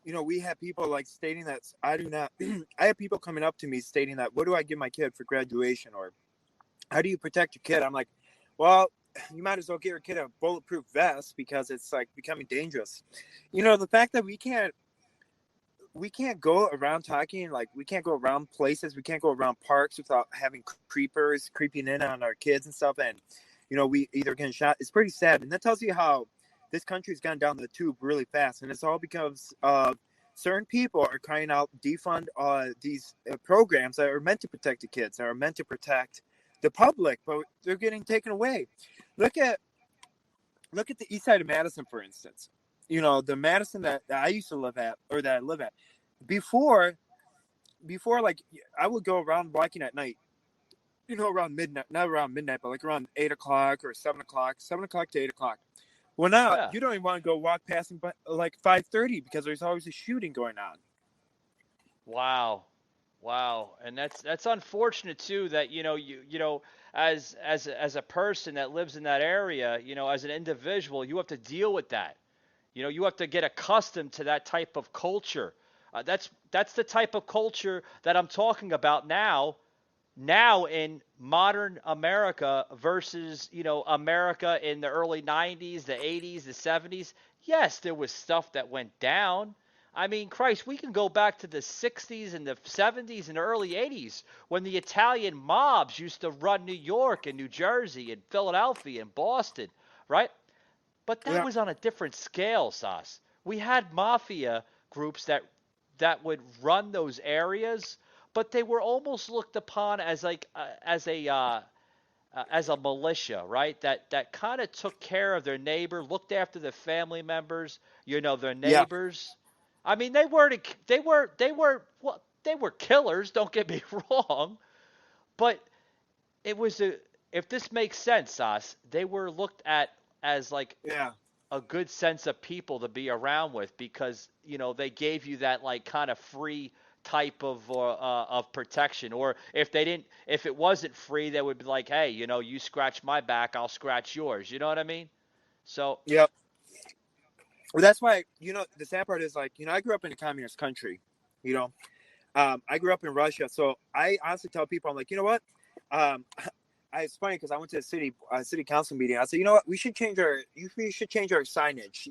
we have people like stating that I do not. I have people coming up to me stating that, what do I give my kid for graduation, or how do you protect your kid? I'm like, well, you might as well get your kid a bulletproof vest because it's like becoming dangerous. The fact that we can't go around talking, like we can't go around places, we can't go around parks without having creepers creeping in on our kids and stuff, and we either getting shot. It's pretty sad, and that tells you how this country's gone down the tube really fast, and it's all because certain people are crying out, defund these programs that are meant to protect the kids, that are meant to protect the public, but they're getting taken away. Look at the east side of Madison, for instance. The Madison that I used to live at, or that I live at, before, like, I would go around walking at night, around midnight, not around midnight, but like around 8 o'clock or 7 o'clock to 8 o'clock. Well, now you don't even want to go walk past them, but like 5:30 because there's always a shooting going on. Wow, and that's unfortunate too. That as a person that lives in that area, as an individual, you have to deal with that. You have to get accustomed to that type of culture. That's the type of culture that I'm talking about now in modern America versus, America in the early 90s, the 80s, the 70s. Yes, there was stuff that went down. I mean, Christ, we can go back to the 60s and the 70s and the early 80s when the Italian mobs used to run New York and New Jersey and Philadelphia and Boston, right? But that was on a different scale, Sas. We had mafia groups that would run those areas, but they were almost looked upon as like as a militia, right? That kind of took care of their neighbor, looked after their family members, their neighbors. Yeah. I mean, they were killers. Don't get me wrong, but it was if this makes sense, Sas, they were looked at as like a good sense of people to be around with because they gave you that like kind of free type of protection, or if it wasn't free, they would be like, hey, you scratch my back, I'll scratch yours. You know what I mean? So yep. Well, that's why the sad part is like I grew up in a communist country. I grew up in Russia, so I honestly tell people, I'm like, you know what? It's funny because I went to a city council meeting. I said, you know what? We should change our signage.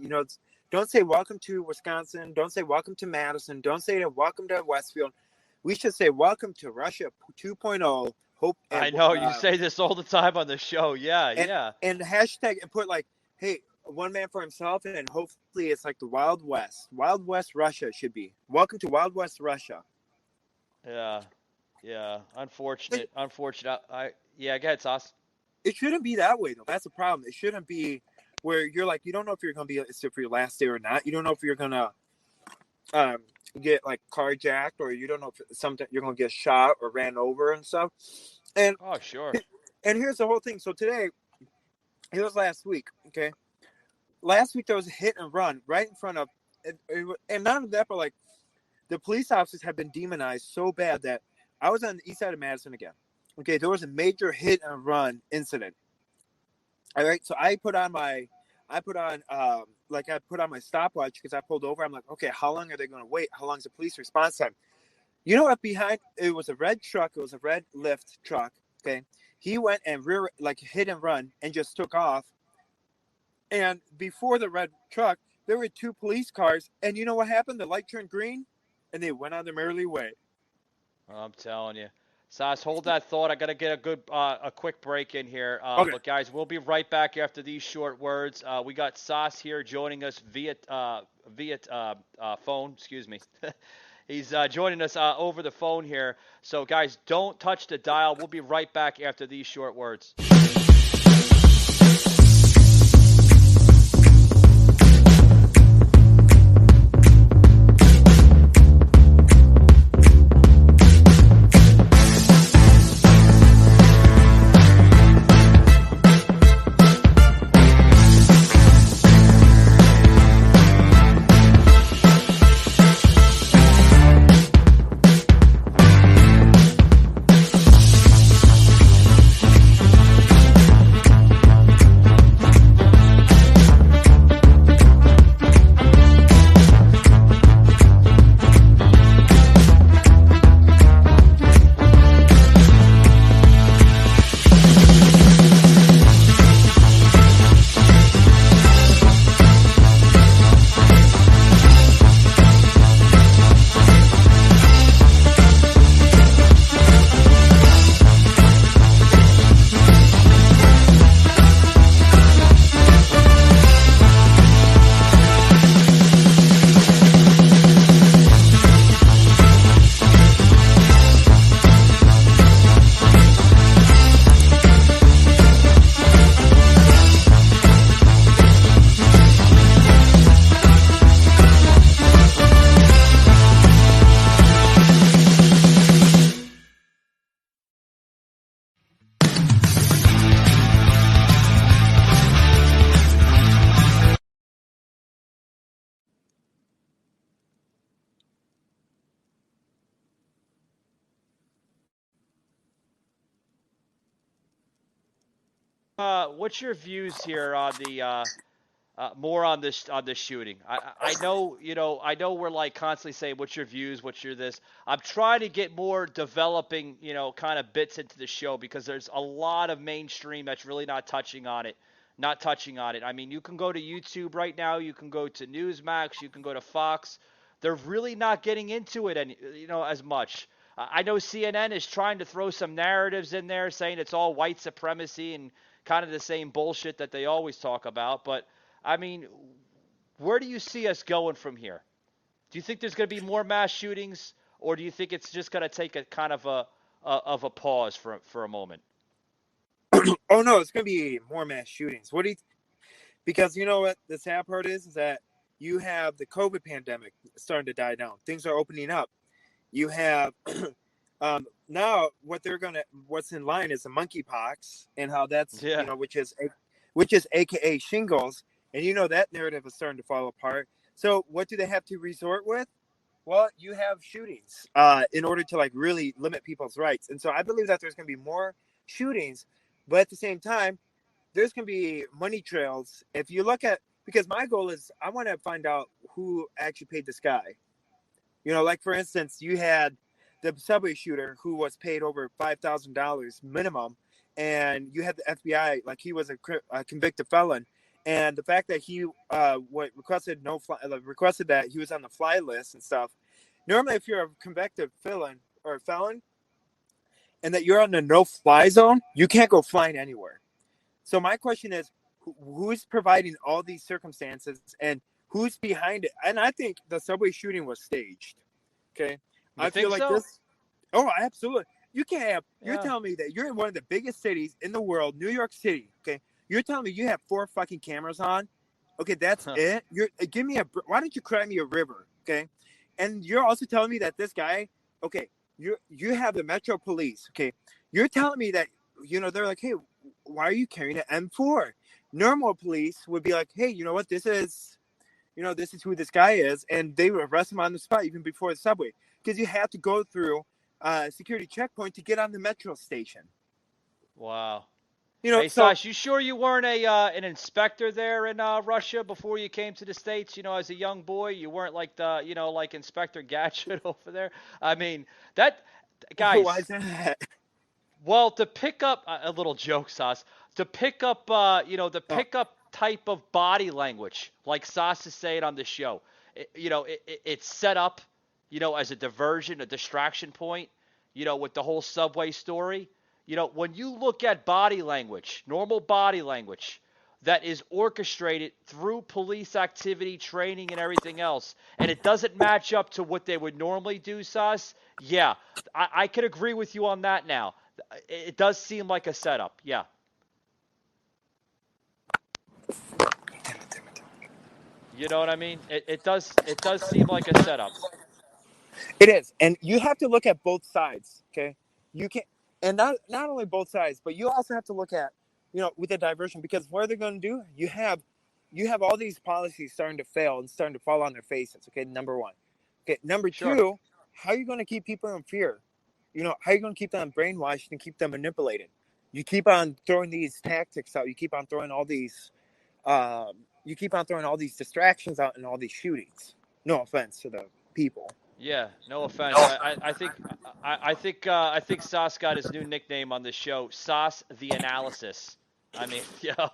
Don't say welcome to Wisconsin. Don't say welcome to Madison. Don't say welcome to Westfield. We should say welcome to Russia 2.0. Hope. I know you say this all the time on the show. Yeah. And hashtag and put like, hey, one man for himself, and hopefully it's like the Wild West. Wild West Russia should be. Welcome to Wild West Russia. Yeah. Unfortunate. Go ahead, Sauce. It shouldn't be that way, though. That's the problem. It shouldn't be where you're like, you don't know if you're going to be for your last day or not. You don't know if you're going to get like carjacked, or you don't know if sometimes you're going to get shot or ran over and stuff. And oh, sure. And here's the whole thing. So today, it was last week. Okay, last week there was a hit and run right in front of, and not only that, but like the police officers have been demonized so bad that I was on the east side of Madison again. Okay, there was a major hit and run incident. All right, so I put on my stopwatch because I pulled over. I'm like, okay, how long are they going to wait? How long is the police response time? You know what? Behind it was a red truck. It was a red lift truck. Okay, he went and hit and run and just took off. And before the red truck, there were two police cars. And you know what happened? The light turned green, and they went on their merry way. I'm telling you. Sas, hold that thought. I got to get a quick break in here. Okay. But guys, we'll be right back after these short words. We got Sas here joining us via phone. Excuse me. He's joining us over the phone here. So guys, don't touch the dial. We'll be right back after these short words. what's your views here on the more on this shooting? I know I know we're like constantly saying what's your views, what's your this. I'm trying to get more developing kind of bits into the show because there's a lot of mainstream that's really not touching on it. Not touching on it. I mean, you can go to YouTube right now. You can go to Newsmax. You can go to Fox. They're really not getting into it, as much. I know CNN is trying to throw some narratives in there, saying it's all white supremacy and kind of the same bullshit that they always talk about. But I mean, where do you see us going from here? Do you think there's going to be more mass shootings, or do you think it's just going to take a kind of a pause for a moment? Oh no, it's going to be more mass shootings. Because you know what the sad part is that you have the COVID pandemic starting to die down. Things are opening up. You have now what's in line is the monkeypox and how that's which is AKA shingles, and that narrative is starting to fall apart. So what do they have to resort with? Well, you have shootings in order to really limit people's rights, and so I believe that there's going to be more shootings. But at the same time, there's going to be money trails. If you look at, because my goal is I want to find out who actually paid this guy. Like for instance, you had the subway shooter who was paid over $5,000 minimum, and you had the FBI, like he was a convicted felon, and the fact that he requested that he was on the fly list and stuff. Normally, if you're a convicted felon, and that you're on the no-fly zone, you can't go flying anywhere. So my question is, who's providing all these circumstances and who's behind it? And I think the subway shooting was staged. Okay, I feel like so? this. Oh, absolutely. You can't have. You're telling me that you're in one of the biggest cities in the world, New York City. Okay, you're telling me you have 4 fucking cameras on. Okay, that's it. Why don't you cry me a river? Okay, and you're also telling me that this guy. Okay. You have the Metro Police, okay? You're telling me that, they're like, hey, why are you carrying an M4? Normal police would be like, hey, you know what? This is who this guy is, and they would arrest him on the spot even before the subway because you have to go through a security checkpoint to get on the metro station. Wow. Hey, Sash, you sure you weren't an inspector there in Russia before you came to the States? As a young boy, you weren't like like Inspector Gadget over there. I mean, guys. Why is that? Well, to pick up a little joke, Sas, to pick up, up type of body language, like Sas is saying on the show. It's set up, as a diversion, a distraction point. With the whole subway story. When you look at body language, normal body language that is orchestrated through police activity, training, and everything else, and it doesn't match up to what they would normally do, Sas, yeah, I could agree with you on that now. It does seem like a setup, yeah. You know what I mean? It does seem like a setup. It is, and you have to look at both sides, okay? You can't. And not only both sides, but you also have to look at, with the diversion, because what are they going to do? You have all these policies starting to fail and starting to fall on their faces. Okay, number one. Okay, number two, how are you going to keep people in fear? How are you going to keep them brainwashed and keep them manipulated? You keep on throwing these tactics out. You keep on throwing all these, distractions out and all these shootings. No offense to the people. Yeah, no offense. I think Sauce got his new nickname on this show, Sauce the Analysis. I mean, yeah.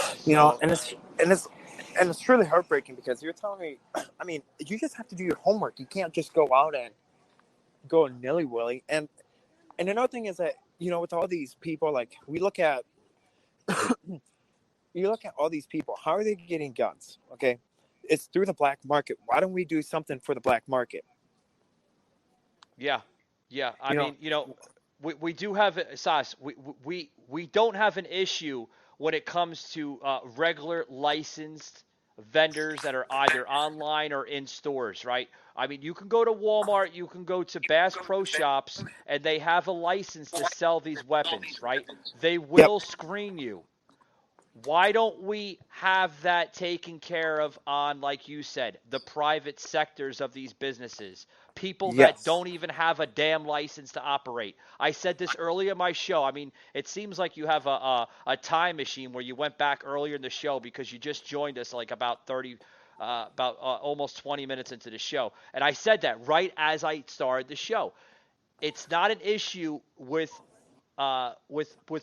And it's really heartbreaking because you're telling me. I mean, you just have to do your homework. You can't just go out and go nilly-willy. And another thing is that with all these people, like we look at, all these people. How are they getting guns? Okay. It's through the black market. Why don't we do something for the black market? Yeah. I mean, we do have Sas. We don't have an issue when it comes to regular licensed vendors that are either online or in stores, right? I mean, you can go to Walmart, you can go to Bass Pro Shops, and they have a license to sell these weapons, right? They will screen you. Why don't we have that taken care of on, like you said, the private sectors of these businesses? People that Yes. don't even have a damn license to operate. I said this earlier in my show. I mean, it seems like you have a time machine where you went back earlier in the show because you just joined us like about almost 20 minutes into the show. And I said that right as I started the show. It's not an issue with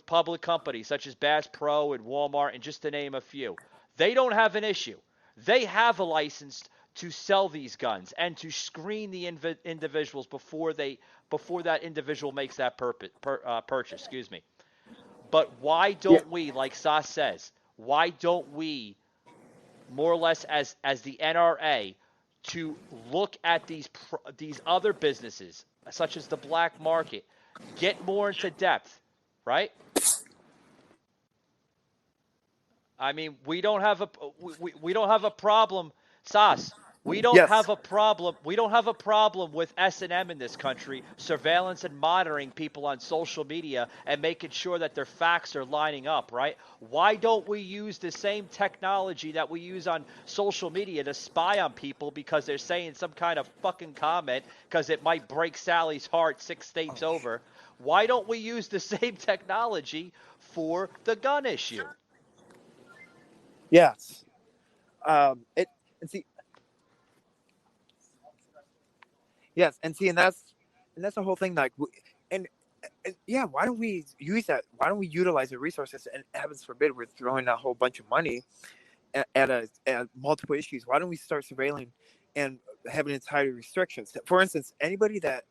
public companies such as Bass Pro and Walmart, and just to name a few. They don't have an issue. They have a license to sell these guns and to screen the individuals before that individual makes that purchase. Excuse me. But why don't we, like Sas says, why don't we, more or less as the NRA, to look at these other businesses such as the black market, get more into depth, right? I mean, we don't have a problem, Sas. We don't Yes. have a problem. We don't have a problem with S&M in this country, surveillance and monitoring people on social media and making sure that their facts are lining up, right? Why don't we use the same technology that we use on social media to spy on people because they're saying some kind of fucking comment because it might break Sally's heart 6 states over? Why don't we use the same technology for the gun issue? Yes. And see. Yes, and see, and that's the whole thing. Like, and yeah, why don't we use that? Why don't we utilize the resources? And heavens forbid, we're throwing a whole bunch of money at multiple issues. Why don't we start surveilling and having tighter restrictions? For instance, anybody that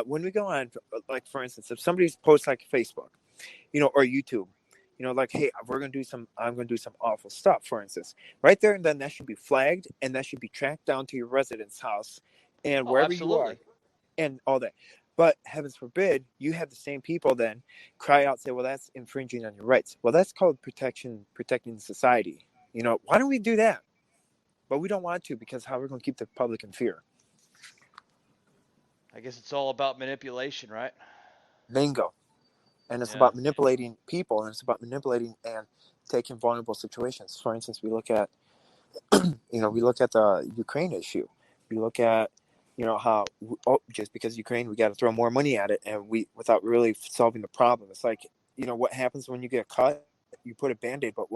when we go on, like for instance, if somebody posts like Facebook, or YouTube, like, hey, I'm going to do some awful stuff, for instance, right there, and then that should be flagged and that should be tracked down to your residence house and wherever you are and all that. But heavens forbid, you have the same people then cry out, say, well, that's infringing on your rights. Well, that's called protecting society. Why don't we do that? But we don't want to, because how we're going to keep the public in fear. I guess it's all about manipulation, right? Bingo. And it's about manipulating people, and it's about manipulating and taking vulnerable situations. For instance, we look at, we look at the Ukraine issue. We look at, how just because Ukraine, we got to throw more money at it, and without really solving the problem. It's like, what happens when you get cut? You put a Band-Aid, but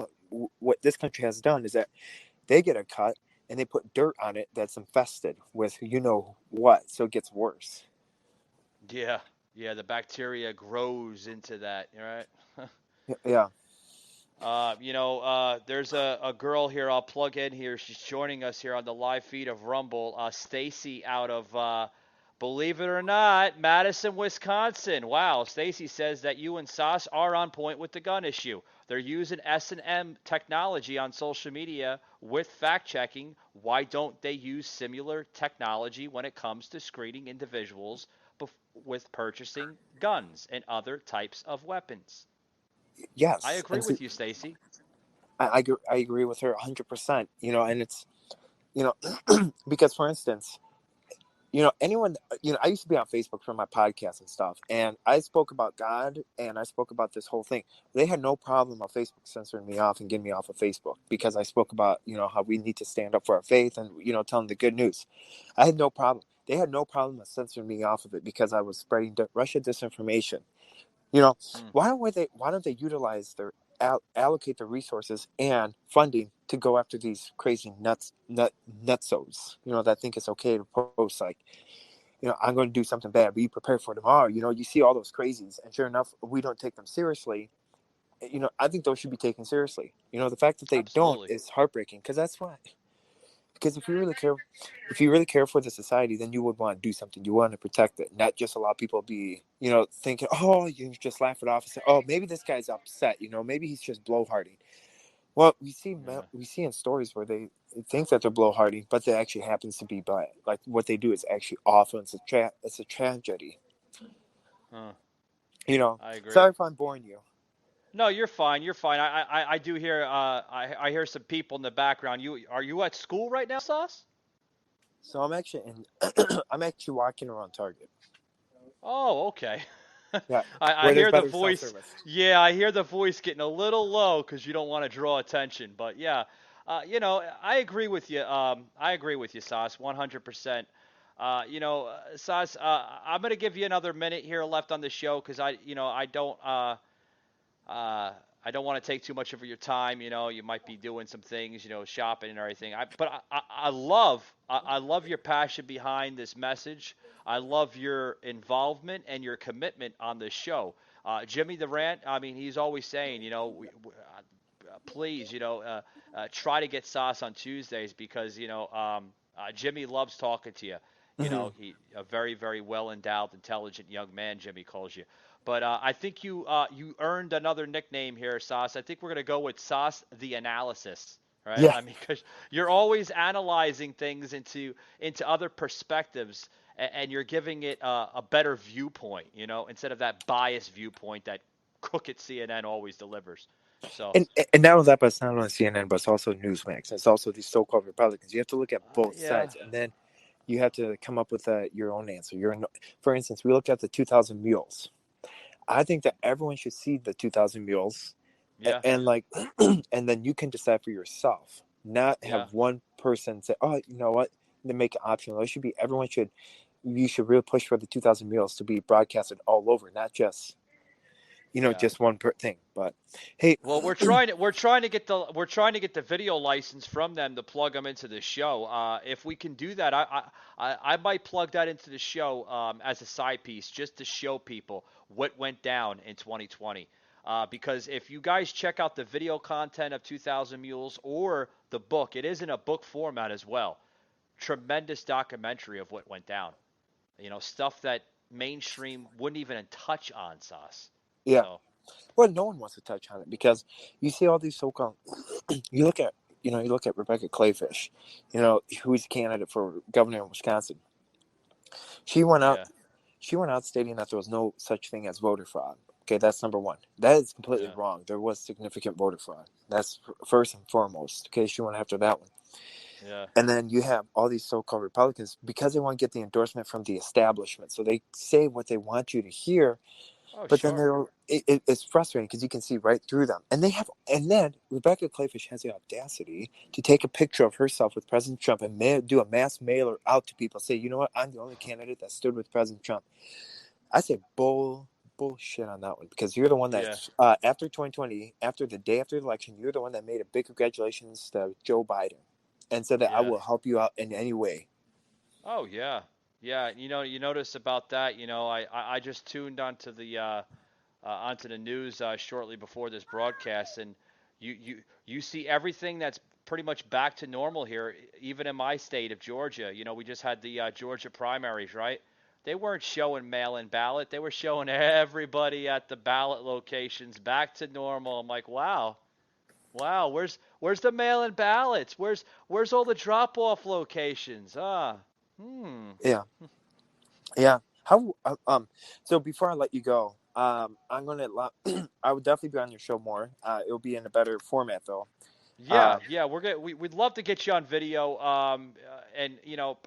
what this country has done is that they get a cut and they put dirt on it that's infested with what, so it gets worse. Yeah. Yeah, the bacteria grows into that, right? Yeah. There's a girl here I'll plug in here. She's joining us here on the live feed of Rumble. Stacy out of, believe it or not, Madison, Wisconsin. Wow, Stacy says that you and Sas are on point with the gun issue. They're using S&M technology on social media with fact-checking. Why don't they use similar technology when it comes to screening individuals with purchasing guns and other types of weapons? Yes, I agree with you, Stacy. I agree with her 100%. And it's, because for instance, anyone, I used to be on Facebook for my podcast and stuff, and I spoke about God and I spoke about this whole thing. They had no problem on Facebook censoring me off and getting me off of Facebook because I spoke about, how we need to stand up for our faith and, telling the good news. I had no problem. They had no problem with censoring me off of it because I was spreading Russia disinformation. Why don't they utilize allocate the resources and funding to go after these crazy nutsos, that think it's okay to post like, I'm going to do something bad, be prepared for tomorrow. You see all those crazies, and sure enough, we don't take them seriously. I think those should be taken seriously. The fact that they don't is heartbreaking, because that's why. Because if you really care for the society, then you would want to do something. You want to protect it, not just allow people to be, thinking, oh, you just laugh it off and say, oh, maybe this guy's upset. Maybe he's just blowharding. Well, we see in stories where they think that they're blowharding, but that actually happens to be bad. Like what they do is actually awful. It's a tragedy. Huh. I agree. Sorry if I'm boring you. No, you're fine. You're fine. I do hear I hear some people in the background. Are you at school right now, Sauce? So I'm actually I'm actually walking around Target. Oh, okay. Yeah. I Where there's hear the better voice. self-service. Yeah, I hear the voice getting a little low because you don't want to draw attention. But yeah, I agree with you. I agree with you, Sas, 100%. Sas, I'm gonna give you another minute here left on the show because I don't want to take too much of your time. You might be doing some things, shopping and everything. I love your passion behind this message. I love your involvement and your commitment on this show. Jimmy the Rant, I mean, he's always saying, please, try to get Sauce on Tuesdays because, Jimmy loves talking to you. He a very, very well endowed, intelligent young man. Jimmy calls you. But I think you earned another nickname here, Sauce. I think we're gonna go with Sauce the Analysis, right? Yeah. I mean, because you're always analyzing things into other perspectives, and you're giving it a better viewpoint, instead of that biased viewpoint that Crooked CNN always delivers. So And not only that, but it's not only CNN, but it's also Newsmax. It's also these so-called Republicans. You have to look at both yeah. sides, and then you have to come up with your own answer. For instance, we looked at the 2,000 Mules. I think that everyone should see the 2,000 Mules, Yeah. and and then you can decide for yourself. Not have one person say, "Oh, you know what?" Then make it optional. It should be you should really push for the 2,000 Mules to be broadcasted all over, not just just one thing. But hey, well, we're trying to get the video license from them to plug them into the show. If we can do that, I might plug that into the show as a side piece just to show people what went down in 2020. Because if you guys check out the video content of 2,000 Mules or the book, it is in a book format as well. Tremendous documentary of what went down. Stuff that mainstream wouldn't even touch on, Sauce. yeah. So, Well, no one wants to touch on it because you see all these so-called. You look at Rebecca Clayfish, who's a candidate for governor in Wisconsin. She went out. Yeah. She went out stating that there was no such thing as voter fraud. Okay, that's number one. That is completely wrong. There was significant voter fraud. That's first and foremost. Okay, she went after that one. Yeah. And then you have all these so-called Republicans because they want to get the endorsement from the establishment. So they say what they want you to hear. Oh, But sure. then it's frustrating because you can see right through them. And then Rebecca Clayfish has the audacity to take a picture of herself with President Trump and do a mass mailer out to people. Say, you know what? I'm the only candidate that stood with President Trump. I say bullshit on that one because you're the one that after 2020, after the day after the election, you're the one that made a big congratulations to Joe Biden and said that I will help you out in any way. Oh yeah. Yeah, you notice about that. I just tuned onto the news shortly before this broadcast, and you see everything that's pretty much back to normal here, even in my state of Georgia. We just had the Georgia primaries, right? They weren't showing mail-in ballot; they were showing everybody at the ballot locations back to normal. I'm like, wow. Where's the mail-in ballots? Where's all the drop-off locations? Yeah. How so before I let you go, I would definitely be on your show more. It'll be in a better format though. Yeah, we'd love to get you on video, and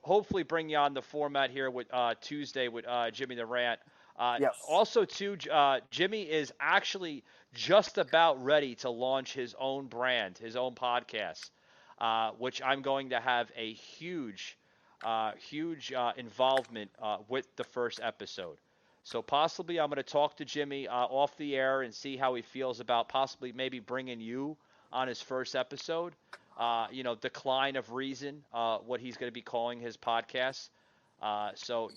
hopefully bring you on the format here with Tuesday with Jimmy the Rant. Yes. Also, too, Jimmy is actually just about ready to launch his own brand, his own podcast, which I'm going to have a huge involvement with the first episode. So possibly I'm going to talk to Jimmy off the air and see how he feels about possibly maybe bringing you on his first episode. Decline of Reason, what he's going to be calling his podcast. So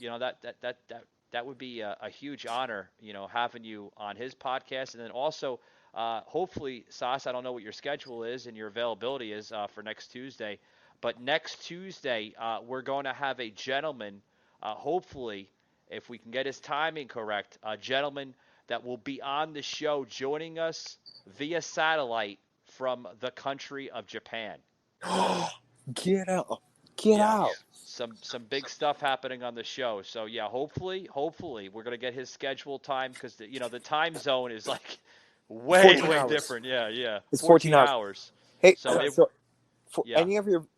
that would be a huge honor, having you on his podcast, and then also hopefully, Sas, I don't know what your schedule is and your availability is for next Tuesday. But next Tuesday, we're going to have a gentleman, hopefully, if we can get his timing correct, a gentleman that will be on the show joining us via satellite from the country of Japan. Get out. Some big stuff happening on the show. So, yeah, hopefully, we're going to get his scheduled time because, the time zone is like way different. Yeah. It's 14 hours. Hey, Yeah.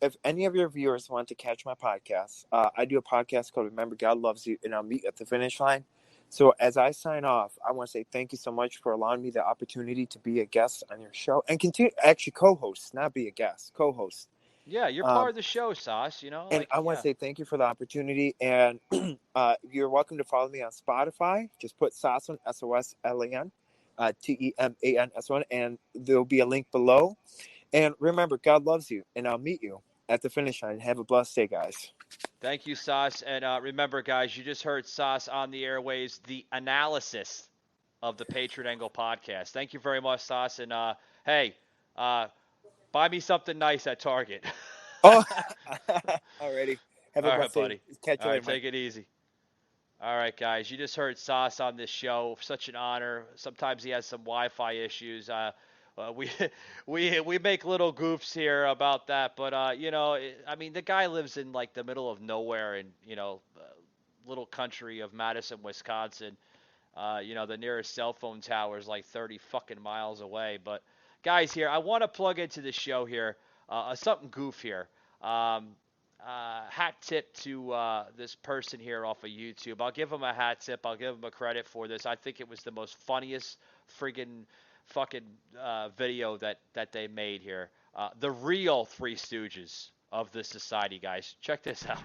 If any of your viewers want to catch my podcast, I do a podcast called Remember God Loves You, and I'll meet at the finish line. So as I sign off, I want to say thank you so much for allowing me the opportunity to be a guest on your show and continue, actually co-host, not be a guest, co-host. Yeah, you're part of the show, Sauce, you know? And like, I want to say thank you for the opportunity. And you're welcome to follow me on Spotify. Just put Soslan, SOSLAN, TEMANSON, and there'll be a link below. And remember, God loves you, and I'll meet you at the finish line. Have a blessed day, guys. Thank you, Sauce. And remember, guys, you just heard Sauce on the airwaves, the analysis of the Patriot Angle podcast. Thank you very much, Sauce. And, hey, buy me something nice at Target. Oh, alrighty. Have a All right, blessed day. buddy. Catch you All right, later, take it easy. All right, guys. You just heard Sauce on this show. Such an honor. Sometimes he has some Wi-Fi issues. We make little goofs here about that, but you know, I mean, the guy lives in like the middle of nowhere in, you know, little country of Madison, Wisconsin. You know, the nearest cell phone tower is like 30 fucking miles away. But guys, here, I want to plug into the show here, something goof here. Hat tip to this person here off of YouTube. I'll give him a hat tip. I'll give him a credit for this. I think it was the most funniest friggin' fucking video that they made here. The real Three Stooges of this society, guys. Check this out.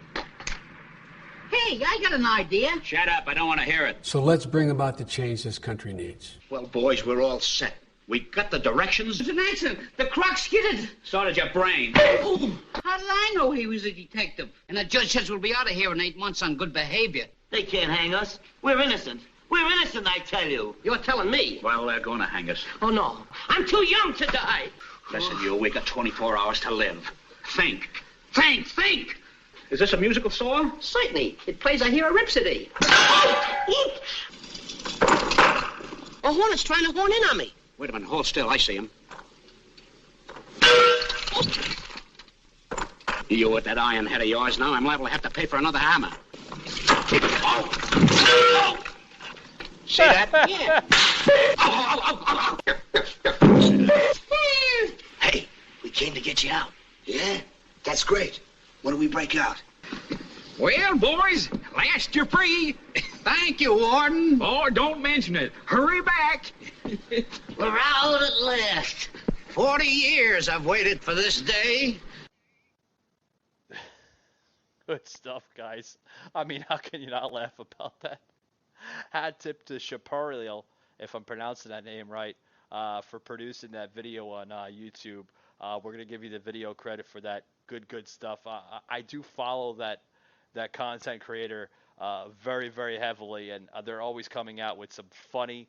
Hey, I got an idea. Shut up, I don't want to hear it. So let's bring about the change this country needs. Well, boys, we're all set. We got the directions. It's an accident. The crock skidded. So did your brain. How did I know he was a detective? And the judge says we'll be out of here in 8 months on good behavior. They can't hang us. We're innocent. We're innocent, I tell you. You're telling me? Well, they're going to hang us. Oh, no. I'm too young to die. Listen, you, we got 24 hours to live. Think. Think, think. Is this a musical song? Certainly. It plays a hero rhapsody. A hornet's trying to horn in on me. Wait a minute, hold still, I see him. You with that iron head of yours now, I'm liable to have to pay for another hammer. Oh. See that? Yeah. Hey, we came to get you out. Yeah? That's great. When do we break out? Well, boys, last you're free. Thank you, Warden. Oh, don't mention it. Hurry back. We're out at last. 40 years I've waited for this day. Good stuff, guys. I mean, how can you not laugh about that? Hat tip to Shapariel, if I'm pronouncing that name right, for producing that video on YouTube. We're going to give you the video credit for that. Good stuff. I do follow that content creator very, very heavily, and they're always coming out with some funny,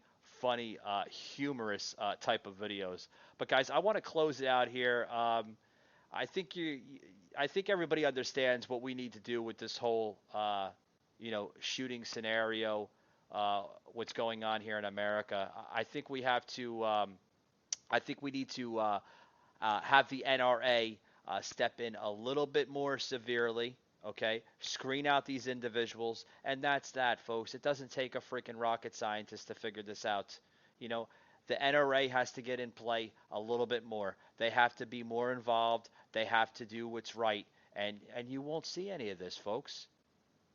humorous type of videos. But guys, I want to close it out here. I think everybody understands what we need to do with this whole, shooting scenario. What's going on here in America? I think we have to. I think we need to have the NRA step in a little bit more severely. Okay, screen out these individuals, and that's that, folks. It doesn't take a freaking rocket scientist to figure this out. You know, the NRA has to get in play a little bit more. They have to be more involved. They have to do what's right, and you won't see any of this, folks.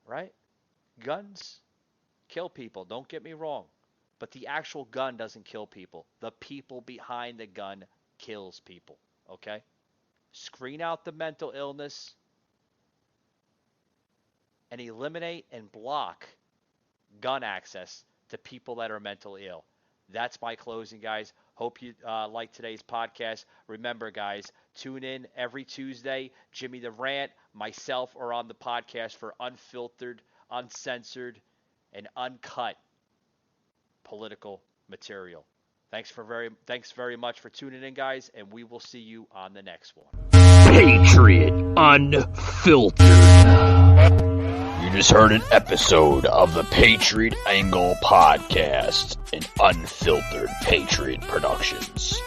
Right? Guns kill people. Don't get me wrong, but the actual gun doesn't kill people. The people behind the gun kills people. Okay? Screen out the mental illness and eliminate and block gun access to people that are mentally ill. That's my closing, guys. Hope you like today's podcast. Remember, guys, tune in every Tuesday. Jimmy the Rant, myself are on the podcast for unfiltered, uncensored, and uncut political material. Thanks very much for tuning in, guys, and we will see you on the next one. Patriot Unfiltered. You just heard an episode of the Patriot Angle Podcast, an unfiltered Patriot Productions.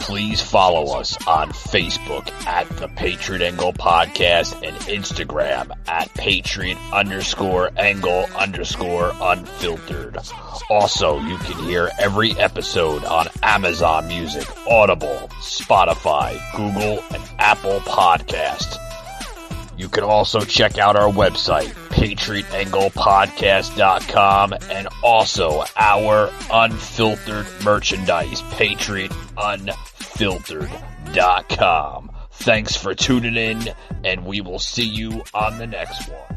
Please follow us on Facebook at the Patriot Angle Podcast and Instagram at Patriot_Angle_Unfiltered. Also, you can hear every episode on Amazon Music, Audible, Spotify, Google, and Apple Podcasts. You can also check out our website, PatriotAnglePodcast.com, and also our unfiltered merchandise, PatriotUnfiltered.com. Thanks for tuning in, and we will see you on the next one.